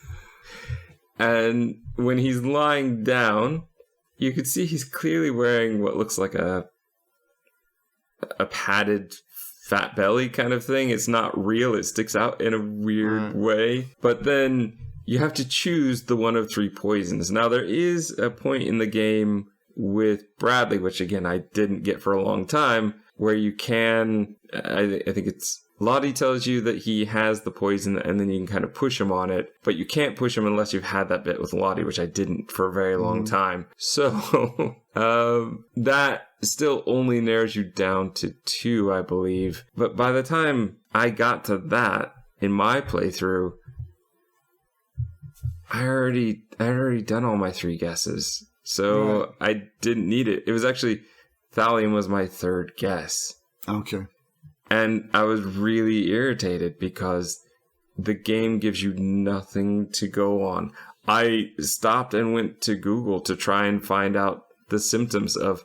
And when he's lying down, you can see he's clearly wearing what looks like a padded fat belly kind of thing. It's not real. It sticks out in a weird way. But then you have to choose the one of 3 poisons. Now, there is a point in the game with Bradley, which again, I didn't get for a long time, where you can, I think it's, Lottie tells you that he has the poison and then you can kind of push him on it, but you can't push him unless you've had that bit with Lottie, which I didn't for a very long time. So that still only narrows you down to 2, I believe. But by the time I got to that in my playthrough, I already done all my 3 guesses. So I didn't need it. It was actually, thallium was my 3rd guess. Okay. And I was really irritated because the game gives you nothing to go on. I stopped and went to Google to try and find out the symptoms of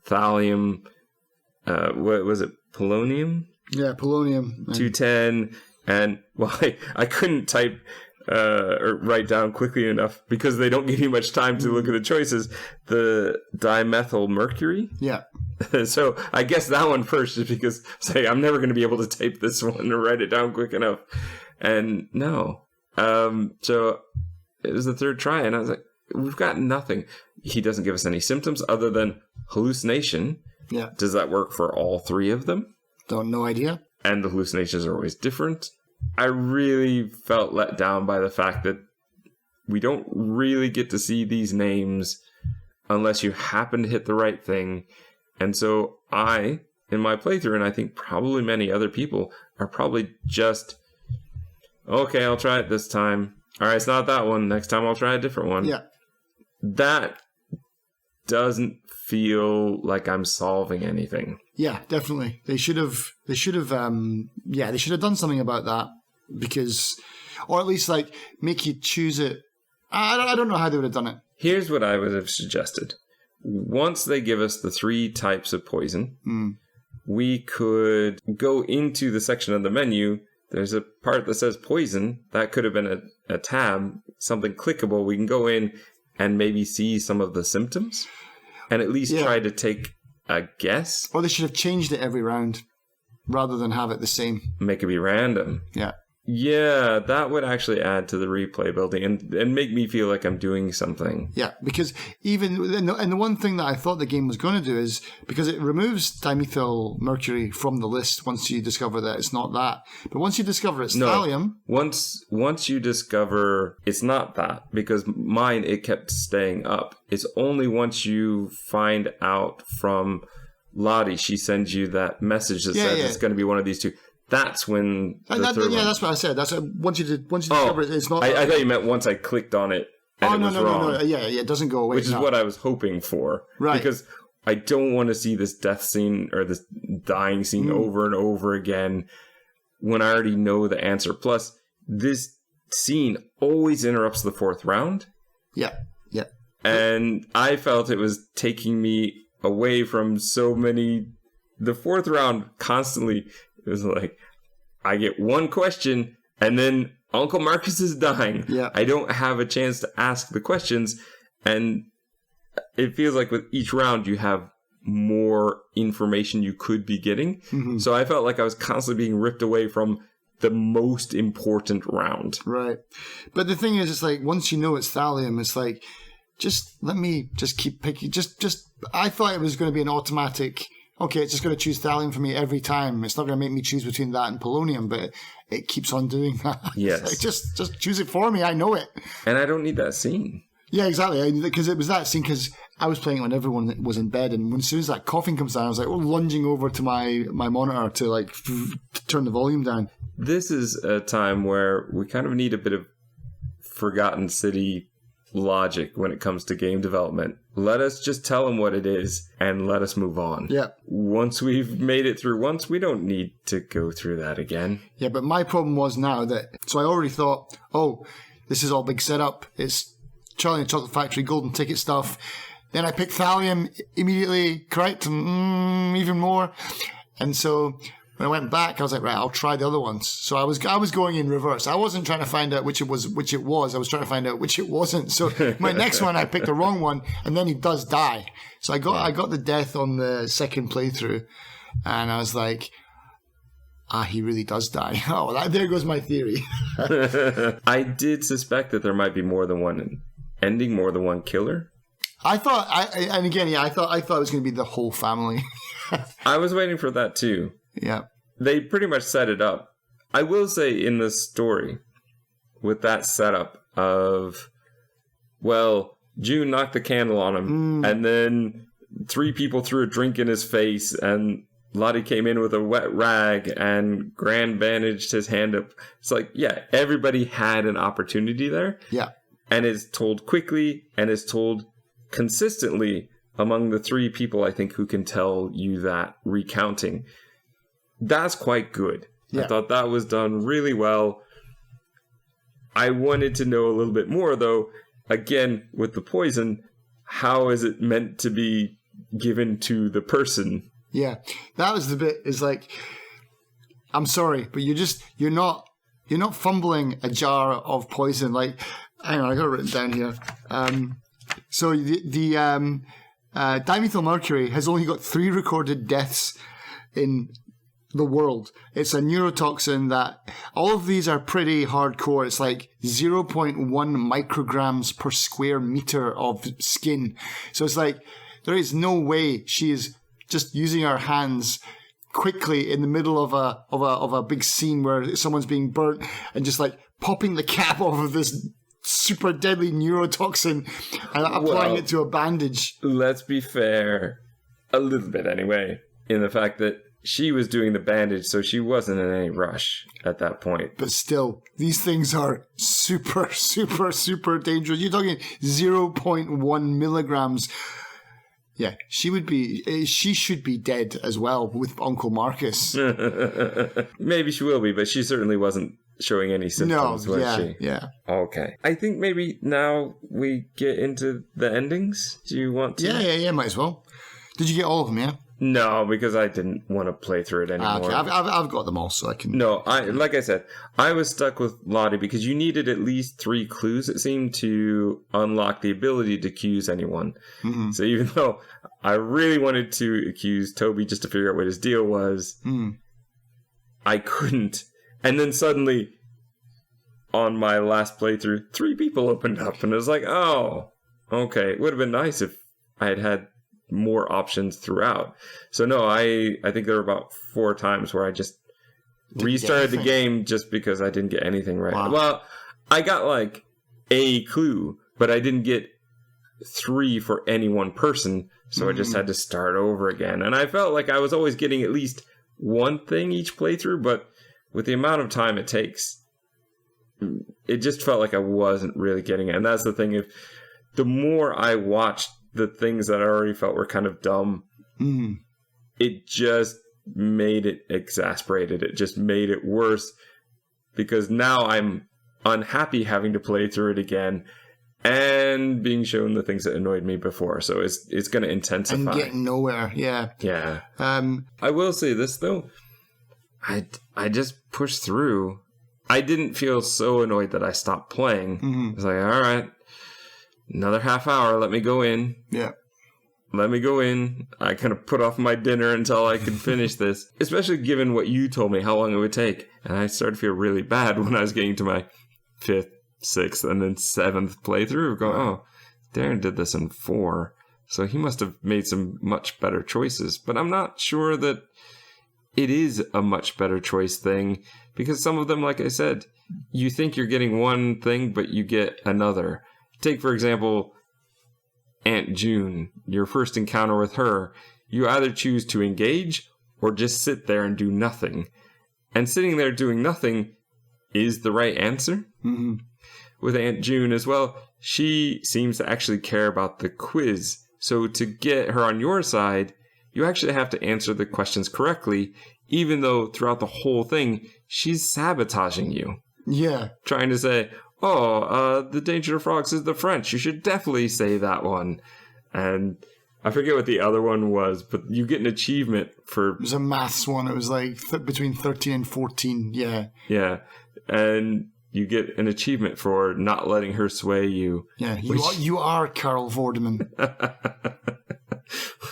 thallium. What was it? Polonium? Yeah, polonium. 210. And well, I couldn't type or write down quickly enough because they don't give you much time to look at the choices. The dimethyl mercury. Yeah. So I guess that one first, just because I'm never going to be able to type this one or write it down quick enough. And no. So it was the 3rd try, and I was like, we've got nothing. He doesn't give us any symptoms other than hallucination. Yeah. Does that work for all 3 of them? No idea. And the hallucinations are always different. I really felt let down by the fact that we don't really get to see these names unless you happen to hit the right thing. And so I, in my playthrough, and I think probably many other people, are probably just, okay, I'll try it this time. All right, it's not that one. Next time I'll try a different one. Yeah. That doesn't feel like I'm solving anything. Yeah, definitely. They should have done something about that, because, or at least like make you choose it. I don't know how they would have done it. Here's what I would have suggested. Once they give us the 3 types of poison, we could go into the section of the menu. There's a part that says poison. That could have been a tab, something clickable. We can go in and maybe see some of the symptoms and at least try to take a guess. Or they should have changed it every round rather than have it the same. Make it be random. Yeah. Yeah, that would actually add to the replayability and make me feel like I'm doing something. Yeah, because and the one thing that I thought the game was going to do is, because it removes dimethyl mercury from the list once you discover that it's not that. But once you discover it's thallium... Once you discover it's not that, because mine, it kept staying up. It's only once you find out from Lottie, she sends you that message that says it's going to be one of these 2. That's when that's what I said. That's once you discover it's not. I thought you meant once I clicked on it and it was wrong. No. Yeah, it doesn't go away. Which is what I was hoping for. Right. Because I don't want to see this death scene or this dying scene over and over again when I already know the answer. Plus, this scene always interrupts the 4th round. Yeah. And I felt it was taking me away from so many. The 4th round constantly... It was like, I get one question, and then Uncle Marcus is dying. Yeah. I don't have a chance to ask the questions, and it feels like with each round you have more information you could be getting. Mm-hmm. So I felt like I was constantly being ripped away from the most important round. Right. But the thing is, it's like, once you know it's thallium, it's like, just let me just keep picking. I thought it was going to be an automatic... Okay, it's just going to choose thallium for me every time. It's not going to make me choose between that and polonium, but it keeps on doing that. Yes. Like, just choose it for me. I know it. And I don't need that scene. Yeah, exactly. Because it was that scene, because I was playing it when everyone was in bed, and as soon as that coughing comes down, I was like, lunging over to my monitor to turn the volume down. This is a time where we kind of need a bit of Forgotten City logic when it comes to game development. Let us just tell them what it is and let us move on. Yeah. Once we've made it through once, we don't need to go through that again. Yeah, but my problem was now that... So I already thought, oh, this is all big setup. It's Charlie and the Chocolate Factory, golden ticket stuff. Then I picked Thallium immediately, correct? And even more. And so when I went back, I was like, right, I'll try the other ones. So I was going in reverse. I wasn't trying to find out which it was. I was trying to find out which it wasn't. So my next one, I picked the wrong one, and then he does die. So I got the death on the second playthrough, and I was like, he really does die. Oh, there goes my theory. I did suspect that there might be more than one ending, more than one killer. I thought it was going to be the whole family. I was waiting for that too. Yeah. They pretty much set it up. I will say in the story, with that setup of, well, June knocked the candle on him, and then 3 people threw a drink in his face, and Lottie came in with a wet rag, and Gran bandaged his hand up. It's like, yeah, everybody had an opportunity there. Yeah. And it's told quickly, and it's told consistently among the 3 people, I think, who can tell you that recounting. That's quite good. Yeah. I thought that was done really well. I wanted to know a little bit more, though, again, with the poison, how is it meant to be given to the person? Yeah. That was the bit, is like, I'm sorry, but you're not fumbling a jar of poison. Like, hang on, I got it written down here. So the dimethyl mercury has only got 3 recorded deaths in the world. It's a neurotoxin that all of these are pretty hardcore. It's like 0.1 micrograms per square meter of skin. So it's like there is no way she is just using her hands quickly in the middle of a big scene where someone's being burnt and just like popping the cap off of this super deadly neurotoxin and applying it to a bandage. Let's be fair, a little bit anyway, in the fact that she was doing the bandage, so she wasn't in any rush at that point. But still, these things are super, super, super dangerous. You're talking 0.1 milligrams. Yeah, she should be dead as well with Uncle Marcus. Maybe she will be, but she certainly wasn't showing any symptoms, was she? Yeah. Okay. I think maybe now we get into the endings. Do you want to? Yeah, might as well. Did you get all of them, yeah? No, because I didn't want to play through it anymore. Okay, I've got them all, so I can... No, like I said, I was stuck with Lottie because you needed at least 3 clues, it seemed, to unlock the ability to accuse anyone. Mm-hmm. So even though I really wanted to accuse Toby just to figure out what his deal was, I couldn't. And then suddenly, on my last playthrough, 3 people opened up, and I was like, oh, okay. It would have been nice if I had had more options throughout. So no, I think there were about 4 times where I just restarted the game just because I didn't get anything right. Wow. Well, I got like a clue, but I didn't get 3 for any one person, so I just had to start over again. And I felt like I was always getting at least one thing each playthrough, but with the amount of time it takes, it just felt like I wasn't really getting it. And that's the thing, if the more I watched the things that I already felt were kind of dumb, it just made it exasperated. It just made it worse because now I'm unhappy having to play through it again and being shown the things that annoyed me before. So it's going to intensify. And getting nowhere, yeah. Yeah. I will say this, though. I just pushed through. I didn't feel so annoyed that I stopped playing. I was like, all right. Another half hour, let me go in. Yeah. Let me go in. I kind of put off my dinner until I could finish this. Especially given what you told me, how long it would take. And I started to feel really bad when I was getting to my 5th, 6th, and then 7th playthrough. Going, oh, Darren did this in 4. So he must have made some much better choices. But I'm not sure that it is a much better choice thing. Because some of them, like I said, you think you're getting one thing, but you get another. Take, for example, Aunt June, your first encounter with her. You either choose to engage or just sit there and do nothing. And sitting there doing nothing is the right answer. with Aunt June as well, she seems to actually care about the quiz. So to get her on your side, you actually have to answer the questions correctly, even though throughout the whole thing, she's sabotaging you. Yeah. Trying to say, the danger of frogs is the French. You should definitely say that one. And I forget what the other one was, but you get an achievement for... It was a maths one. It was like between 13 and 14. Yeah. Yeah. And you get an achievement for not letting her sway you. Yeah. You are Carol Vorderman.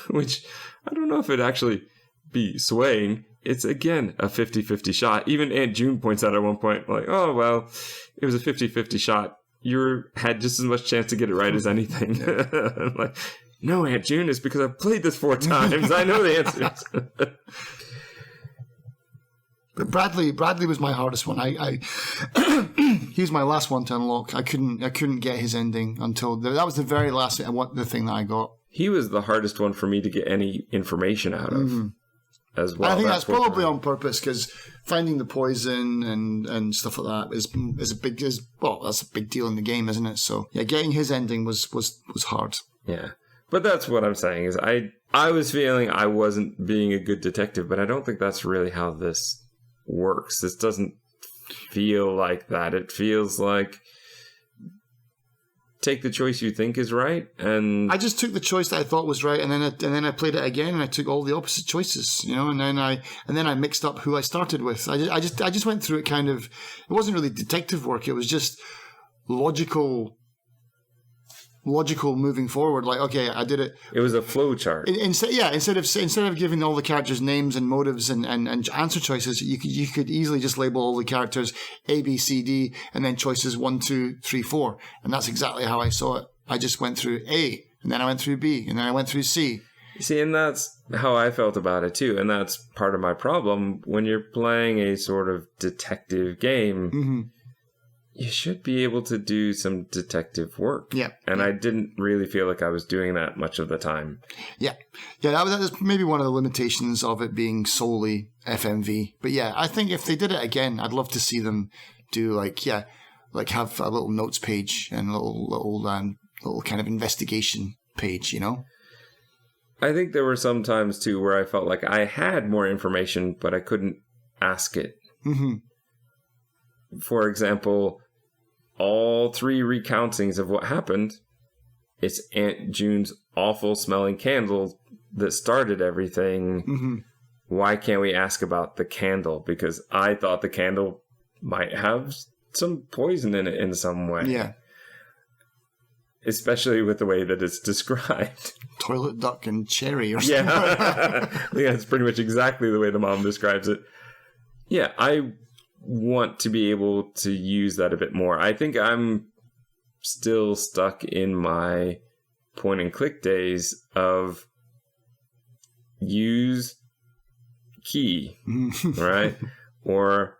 Which, I don't know if it'd actually be swaying. It's, again, a 50-50 shot. Even Aunt June points out at one point, like, oh, well, it was a 50-50 shot. You had just as much chance to get it right as anything. I'm like, no, Aunt June, it's because I've played this 4 times. I know the answers. But Bradley was my hardest one. I he's my last one to unlock. I couldn't get his ending until that was the very last the thing that I got. He was the hardest one for me to get any information out of. As well. I think that's probably on purpose because finding the poison and stuff like that is a big that's a big deal in the game, isn't it? So yeah, getting his ending was hard. Yeah, but that's what I'm saying is I was feeling I wasn't being a good detective, but I don't think that's really how this works. This doesn't feel like that. It feels like take the choice you think is right, and I just took the choice that I thought was right, and then I played it again, and I took all the opposite choices, and then I mixed up who I started with. I just went through it kind of. It wasn't really detective work. It was just logical moving forward. Like, okay, I did it. It was a flow chart. Instead of giving all the characters names and motives and answer choices, you could easily just label all the characters A, B, C, D, and then choices 1, 2, 3, 4. And that's exactly how I saw it. I just went through A, and then I went through B, and then I went through C. See, and that's how I felt about it too. And that's part of my problem when you're playing a sort of detective game. Mm-hmm. You should be able to do some detective work. Yeah. And I didn't really feel like I was doing that much of the time. Yeah. Yeah, that was maybe one of the limitations of it being solely FMV. But yeah, I think if they did it again, I'd love to see them do like have a little notes page and a little kind of investigation page, I think there were some times too where I felt like I had more information, but I couldn't ask it. Mm-hmm. For example, all 3 recountings of what happened, it's Aunt June's awful smelling candle that started everything. Mm-hmm. Why can't we ask about the candle? Because I thought the candle might have some poison in it in some way. Yeah. Especially with the way that it's described. Toilet duck and cherry or something. Yeah. Yeah, it's pretty much exactly the way the mom describes it. Yeah, I want to be able to use that a bit more. I think I'm still stuck in my point and click days of use key, right? Or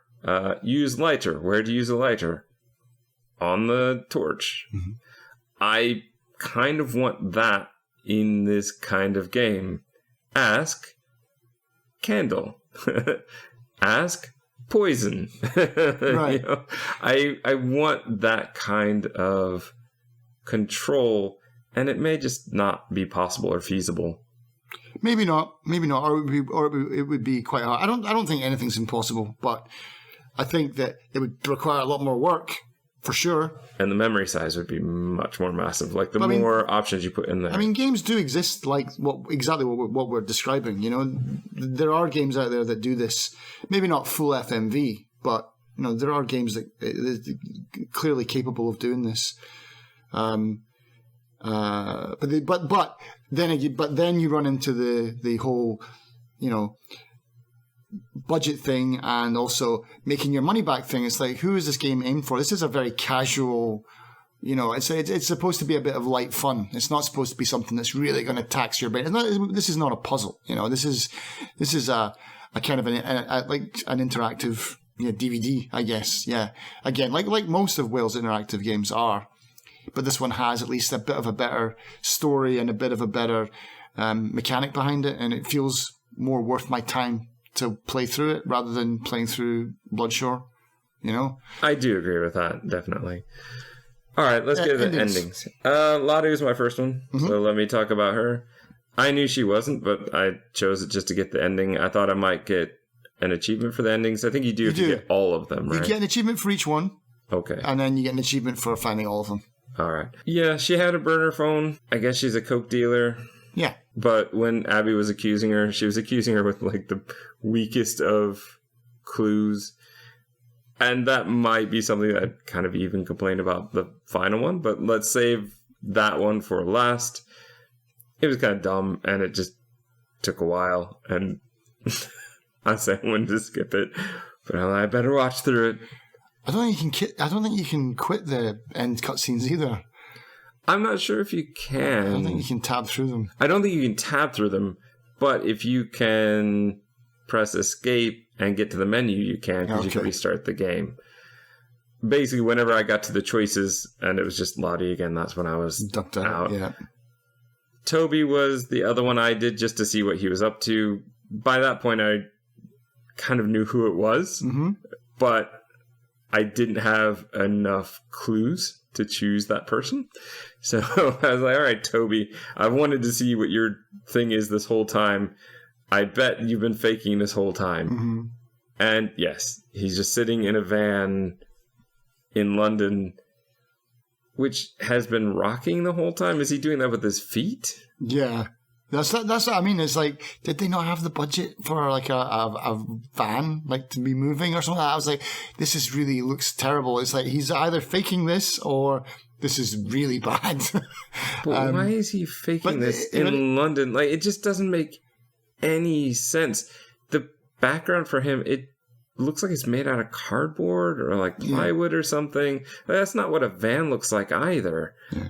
use lighter. Where to use a lighter? On the torch. Mm-hmm. I kind of want that in this kind of game. Ask candle. Ask poison. Right. I want that kind of control, and it may just not be possible or feasible. Maybe not, or it would be quite hard. I don't think anything's impossible, but I think that it would require a lot more work for sure. And the memory size would be much more massive. Like more options you put in there. I mean, games do exist like exactly what we're describing. There are games out there that do this. Maybe not full FMV, but there are games that are clearly capable of doing this. But then you run into the whole, budget thing and also making your money back thing. It's like, who is this game aimed for? This is a very casual, it's supposed to be a bit of light fun. It's not supposed to be something that's really going to tax your brain. This is not a puzzle. This is a kind of like an interactive DVD, I guess. Yeah. Again, like most of Wales interactive games are. But this one has at least a bit of a better story and a bit of a better mechanic behind it, and it feels more worth my time to play through it rather than playing through Bloodshore, I do agree with that, definitely. All right, let's get to the endings. Lottie was my first one, so let me talk about her. I knew she wasn't, but I chose it just to get the ending. I thought I might get an achievement for the endings. I think you do if you get all of them, right? You get an achievement for each one. Okay. And then you get an achievement for finding all of them. All right. Yeah, she had a burner phone. I guess she's a coke dealer. Yeah. But when Abby was accusing her, she was accusing her with like the weakest of clues. And that might be something that I'd kind of even complain about the final one, but let's save that one for last. It was kind of dumb, and it just took a while, and I said I wanted to skip it, but I better watch through it. I don't think you can quit the end cutscenes either. I'm not sure if you can. I don't think you can tab through them. I don't think you can tab through them, but if you can press escape and get to the menu, you can, because you can restart the game. Basically, whenever I got to the choices and it was just Lottie again, that's when I was ducked out. Yeah. Toby was the other one I did just to see what he was up to. By that point, I kind of knew who it was, but I didn't have enough clues to choose that person. So I was like, all right, Toby, I wanted to see what your thing is this whole time. I bet you've been faking this whole time. And yes, he's just sitting in a van in London, which has been rocking the whole time. Is he doing that with his feet? Yeah. That's what I mean. It's like, did they not have the budget for like a van like to be moving or something? I was like, this is really looks terrible. It's like he's either faking this or this is really bad. But why is he faking this in London? Like, it just doesn't make any sense. The background for him, it looks like it's made out of cardboard or like plywood or something. That's not what a van looks like either. Yeah.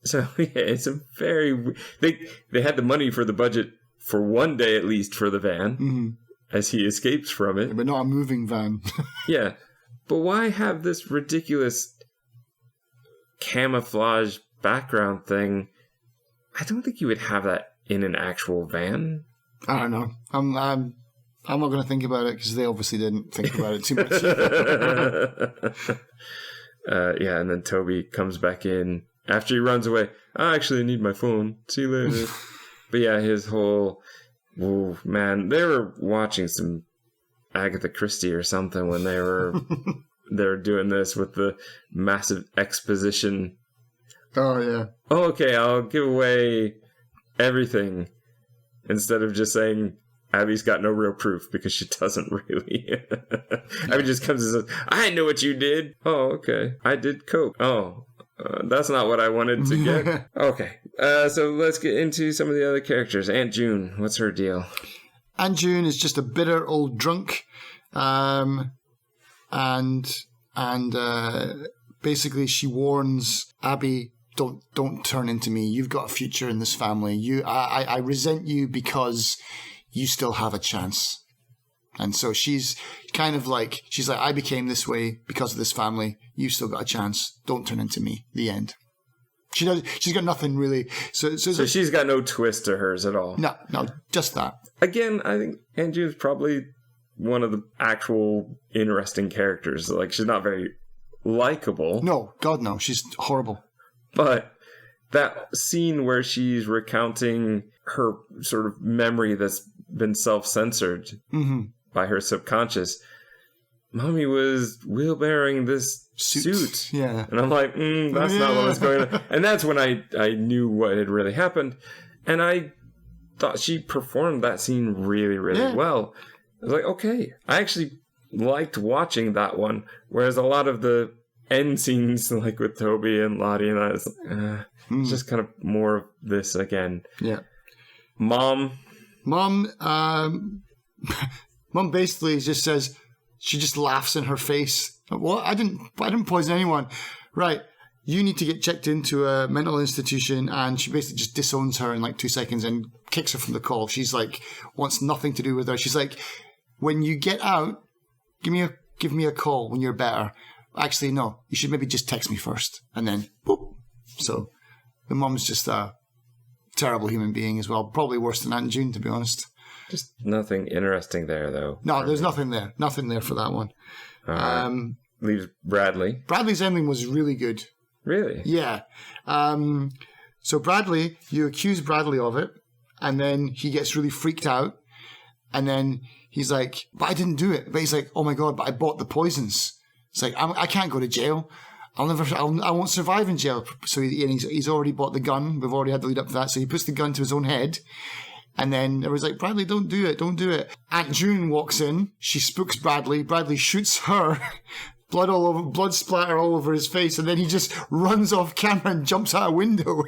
So yeah, it's a very they had the money for the budget for one day at least for the van as he escapes from it, but not a moving van. Yeah, but why have this ridiculous camouflage background thing? I don't think you would have that in an actual van. I don't know. I'm not going to think about it because they obviously didn't think about it too much. Yeah, and then Toby comes back in after he runs away. I actually need my phone. See you later. But yeah, his whole... Oh, man, they were watching some Agatha Christie or something when they were doing this with the massive exposition. Oh, yeah. Oh, okay, I'll give away everything instead of just saying Abby's got no real proof, because she doesn't really. Abby just comes and says, I know what you did. Oh, okay. I did coke. Oh, that's not what I wanted to get. Okay. So let's get into some of the other characters. Aunt June, what's her deal? Aunt June is just a bitter old drunk. And basically she warns Abby, don't turn into me. You've got a future in this family. I resent you because you still have a chance. And so she's kind of like, I became this way because of this family. You've still got a chance. Don't turn into me. The end. She's got nothing really. So she's got no twist to hers at all. No, just that. Again, I think Aunt June's probably one of the actual interesting characters. Like, she's not very likable. No, God no. She's horrible. But that scene where she's recounting her sort of memory that's been self-censored by her subconscious, Mommy was wheelbarrowing this suit. Yeah. And I'm like, that's not what was going on. And that's when I knew what had really happened. And I thought she performed that scene really, really well. I was like, okay. I actually liked watching that one. Whereas a lot of the end scenes, like with Toby and Lottie and that, it's just kind of more of this again. Yeah. Mom basically just says, she just laughs in her face. What? I didn't poison anyone. Right. You need to get checked into a mental institution. And she basically just disowns her in like 2 seconds and kicks her from the call. She's like, wants nothing to do with her. She's like, when you get out, give me a call when you're better. Actually, no, you should maybe just text me first. And then, boop. So the mom's just a terrible human being as well. Probably worse than Aunt June, to be honest. Just nothing interesting there, though. No, there's nothing there. Nothing there for that one. Leaves Bradley. Bradley's ending was really good. Really? Yeah. So Bradley, you accuse Bradley of it, and then he gets really freaked out, and then he's like, "But I didn't do it." But he's like, "Oh my God, but I bought the poisons." It's like, I can't go to jail. I won't survive in jail. So he's already bought the gun. We've already had the lead up to that. So he puts the gun to his own head. And then it was like, "Bradley, don't do it. Don't do it." Aunt June walks in. She spooks Bradley. Bradley shoots her. Blood splatter all over his face. And then he just runs off camera and jumps out a window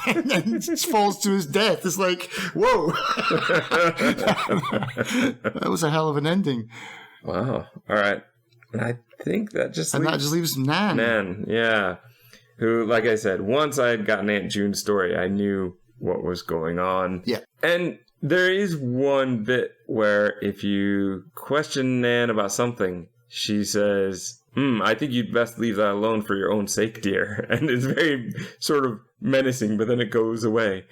and then falls to his death. It's like, whoa. That was a hell of an ending. Wow. All right. And I think that just leaves Nan. Nan, yeah. Who, like I said, once I had gotten Aunt June's story, I knew what was going on. Yeah. And there is one bit where if you question Nan about something, she says, "I think you'd best leave that alone for your own sake, dear." And it's very sort of menacing, but then it goes away.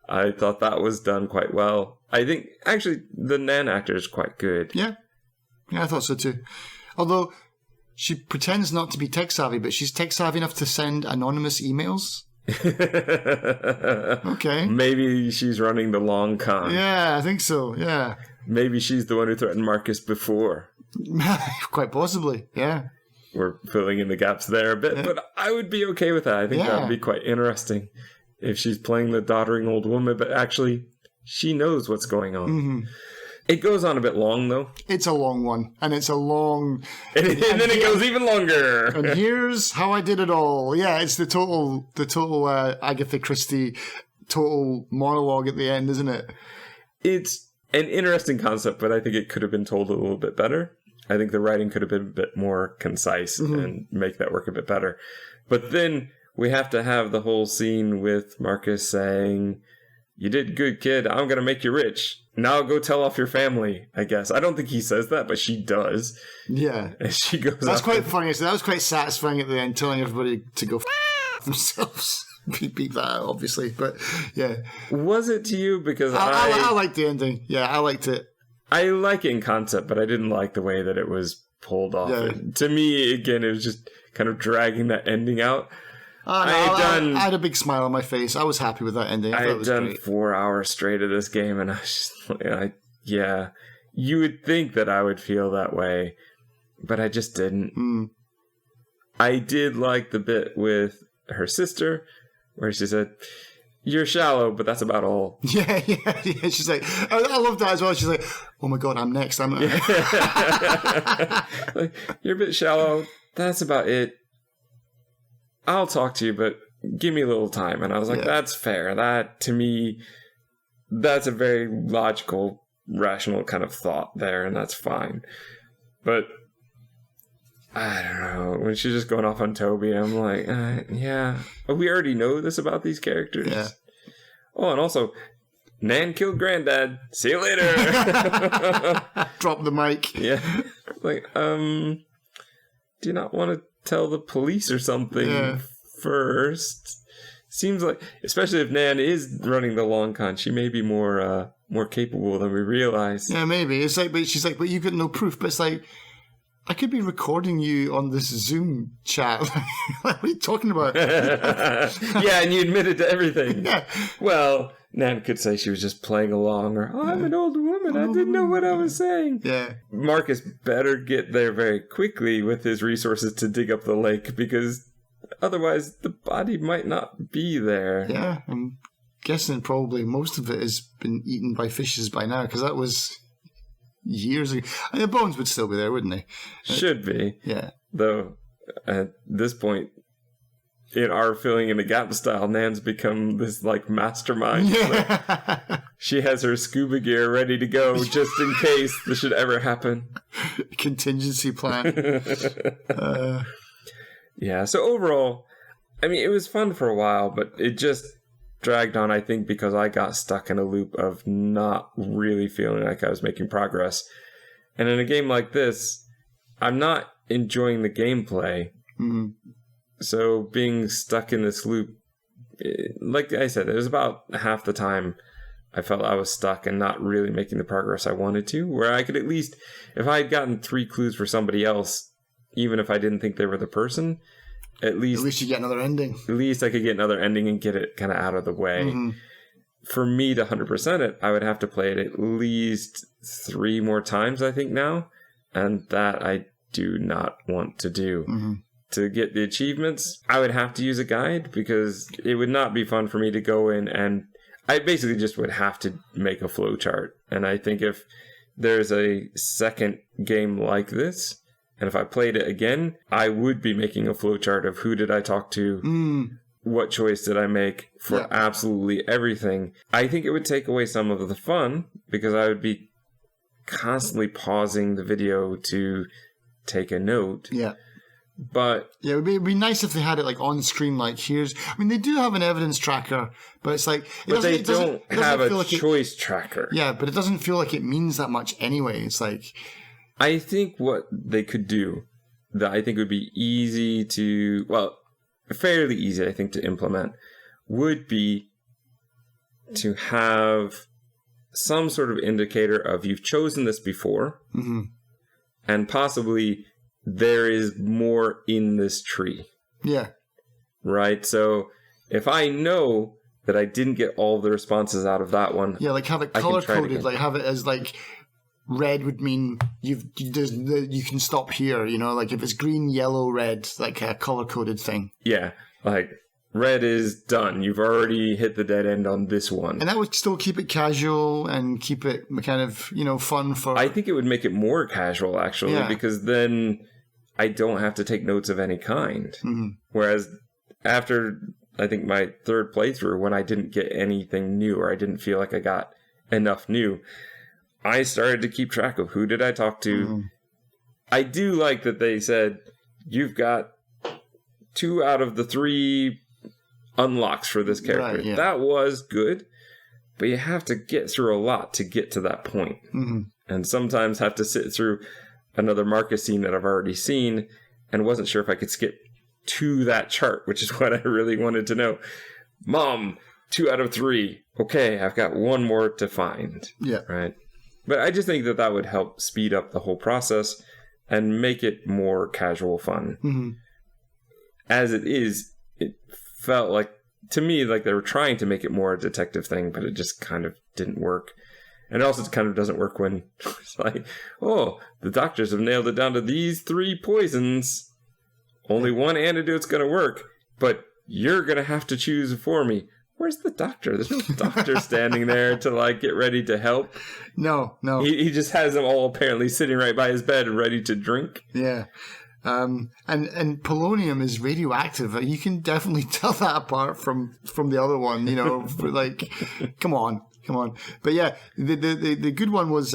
I thought that was done quite well. I think, actually, the Nan actor is quite good. Yeah. Yeah, I thought so too. Although she pretends not to be tech savvy, but she's tech savvy enough to send anonymous emails. Okay. Maybe she's running the long con. Yeah, I think so. Yeah. Maybe she's the one who threatened Marcus before. Quite possibly. Yeah. We're filling in the gaps there a bit, but I would be okay with that. I think that would be quite interesting if she's playing the doddering old woman, but actually she knows what's going on. Mm-hmm. It goes on a bit long, though. It's a long one, and it's a long... And then it goes even longer. And here's how I did it all. Yeah, it's the total Agatha Christie total monologue at the end, isn't it? It's an interesting concept, but I think it could have been told a little bit better. I think the writing could have been a bit more concise and make that work a bit better. But then we have to have the whole scene with Marcus saying, "You did good, kid. I'm going to make you rich. Now go tell off your family," I guess. I don't think he says that, but she does. Yeah. And she goes That's quite funny. So that was quite satisfying at the end, telling everybody to go themselves. Beat that out, obviously. But, yeah. Was it to you? Because I liked the ending. Yeah, I liked it. I like it in concept, but I didn't like the way that it was pulled off. Yeah. To me, again, it was just kind of dragging that ending out. I had a big smile on my face. I was happy with that ending. I had done great. 4 hours straight of this game, and I was just, yeah, you would think that I would feel that way, but I just didn't. I did like the bit with her sister, where she said, "You're shallow, but that's about all." Yeah. She's like, I love that as well. She's like, "Oh my God, I'm next. I'm like, "You're a bit shallow. That's about it. I'll talk to you, but give me a little time." And I was like, that's fair. That, to me, that's a very logical, rational kind of thought there, and that's fine. But I don't know. When she's just going off on Toby, I'm like, yeah. We already know this about these characters. Yeah. Oh, and also, Nan killed Granddad. See you later. Drop the mic. Yeah. Like, do you not want to tell the police or something first? Seems like, especially if Nan is running the long con, she may be more capable than we realize. Yeah, maybe. It's like, but she's like, "But you've got no proof." But it's like, I could be recording you on this Zoom chat. What are you talking about? Yeah, and you admitted to everything. Yeah. Well, Nan could say she was just playing along, or, I'm an old woman. I didn't know what I was saying. Yeah. Marcus better get there very quickly with his resources to dig up the lake, because otherwise the body might not be there. Yeah, I'm guessing probably most of it has been eaten by fishes by now, because that was years ago. I mean, the bones would still be there, wouldn't they? Should be. Yeah. Though, at this point, in our filling in the gap style, Nan's become this, like, mastermind. Yeah. Like, she has her scuba gear ready to go just in case this should ever happen. Contingency plan. Yeah, so overall, I mean, it was fun for a while, but it just dragged on, I think, because I got stuck in a loop of not really feeling like I was making progress. And in a game like this, I'm not enjoying the gameplay. Mm-hmm. So being stuck in this loop, like I said, it was about half the time I felt I was stuck and not really making the progress I wanted to, where I could at least, if I had gotten 3 clues for somebody else, even if I didn't think they were the person, at At least least you get another ending. I could get another ending and get it kind of out of the way. Mm-hmm. For me to 100% it, I would have to play it at least 3 more times, I think now. And that I do not want to do. Mm-hmm. To get the achievements, I would have to use a guide because it would not be fun for me to go in and I basically just would have to make a flow chart. And I think if there's a second game like this, and if I played it again, I would be making a flow chart of who did I talk to, what choice did I make for absolutely everything. I think it would take away some of the fun because I would be constantly pausing the video to take a note. Yeah. But yeah, it'd be nice if they had it like on screen. Like here's, I mean, they do have an evidence tracker, but it's like, they don't have a choice tracker. Yeah, but it doesn't feel like it means that much anyway. It's like, I think what they could do that I think would be easy to, well, fairly easy, I think, to implement would be to have some sort of indicator of you've chosen this before, and possibly there is more in this tree. Yeah. Right? So if I know that I didn't get all the responses out of that one. Yeah, like have it color coded, like have it as like red would mean you can stop here, you know, like if it's green, yellow, red, like a color coded thing. Yeah, like red is done. You've already hit the dead end on this one. And that would still keep it casual and keep it kind of, you know, fun for... I think it would make it more casual, actually, because then I don't have to take notes of any kind. Whereas after, I think, my third playthrough, when I didn't get anything new or I didn't feel like I got enough new, I started to keep track of who did I talk to. I do like that they said, you've got 2 out of the 3 unlocks for this character. Right, yeah. That was good, but you have to get through a lot to get to that point. And sometimes have to sit through another Marcus scene that I've already seen and wasn't sure if I could skip to that chart, which is what I really wanted to know. Mom, 2 out of 3. Okay, I've got 1 more to find. Yeah. Right. But I just think that that would help speed up the whole process and make it more casual fun. As it is, it felt like, to me, like they were trying to make it more a detective thing, but it just kind of didn't work. And it also kind of doesn't work when it's like, oh, the doctors have nailed it down to these 3 poisons. Only 1 antidote's going to work, but you're going to have to choose for me. Where's the doctor? There's no doctor standing there to like get ready to help. No. He just has them all apparently sitting right by his bed ready to drink. Yeah. And polonium is radioactive. You can definitely tell that apart from the other one, you know, like, come on. But yeah, the good one was,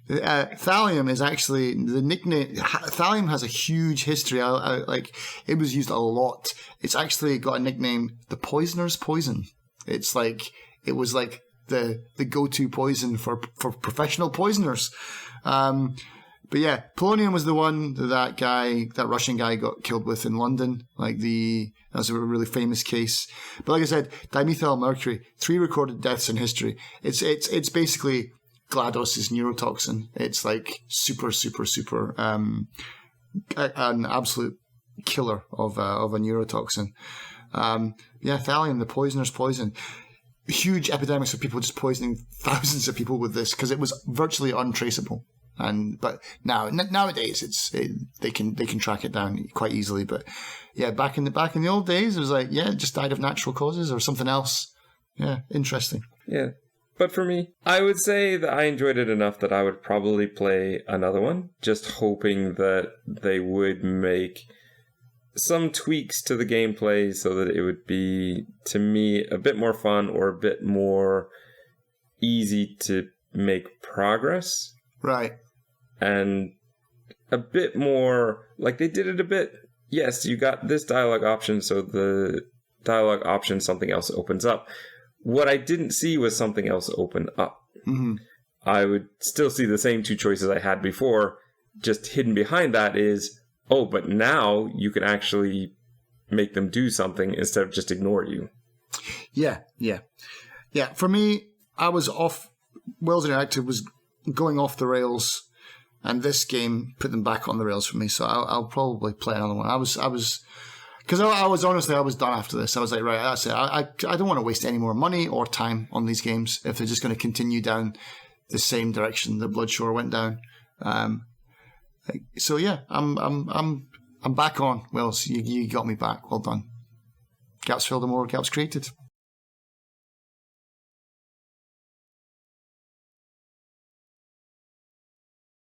thallium is actually the nickname. Thallium has a huge history. I like, it was used a lot. It's actually got a nickname, the poisoner's poison. It's like, it was like the go-to poison for professional poisoners. But yeah, polonium was the one that Russian guy got killed with in London. Like that's a really famous case. But like I said, dimethyl mercury, 3 recorded deaths in history. It's basically GLaDOS' neurotoxin. It's like super, an absolute killer of a neurotoxin. Yeah, thallium, the poisoner's poison. Huge epidemics of people just poisoning thousands of people with this because it was virtually untraceable. But nowadays they can track it down quite easily. But yeah, back in the old days, it was like, yeah, it just died of natural causes or something else. Yeah, interesting. Yeah, but for me, I would say that I enjoyed it enough that I would probably play another one, just hoping that they would make some tweaks to the gameplay so that it would be, to me, a bit more fun or a bit more easy to make progress. Right. And a bit more, like they did it a bit, yes, you got this dialogue option, so the dialogue option, something else opens up. What I didn't see was something else open up. I would still see the same 2 choices I had before, just hidden behind that is, oh, but now you can actually make them do something instead of just ignore you. Yeah. For me, I was off, Worlds Interactive was going off the rails, and this game put them back on the rails for me. So I'll probably play another one. I was Because I was done after this. I was like, right, that's it. I don't want to waste any more money or time on these games if they're just going to continue down the same direction that Bloodshore went down. So yeah, I'm back on. Wells, you got me back. Well done. Gaps filled and more gaps created.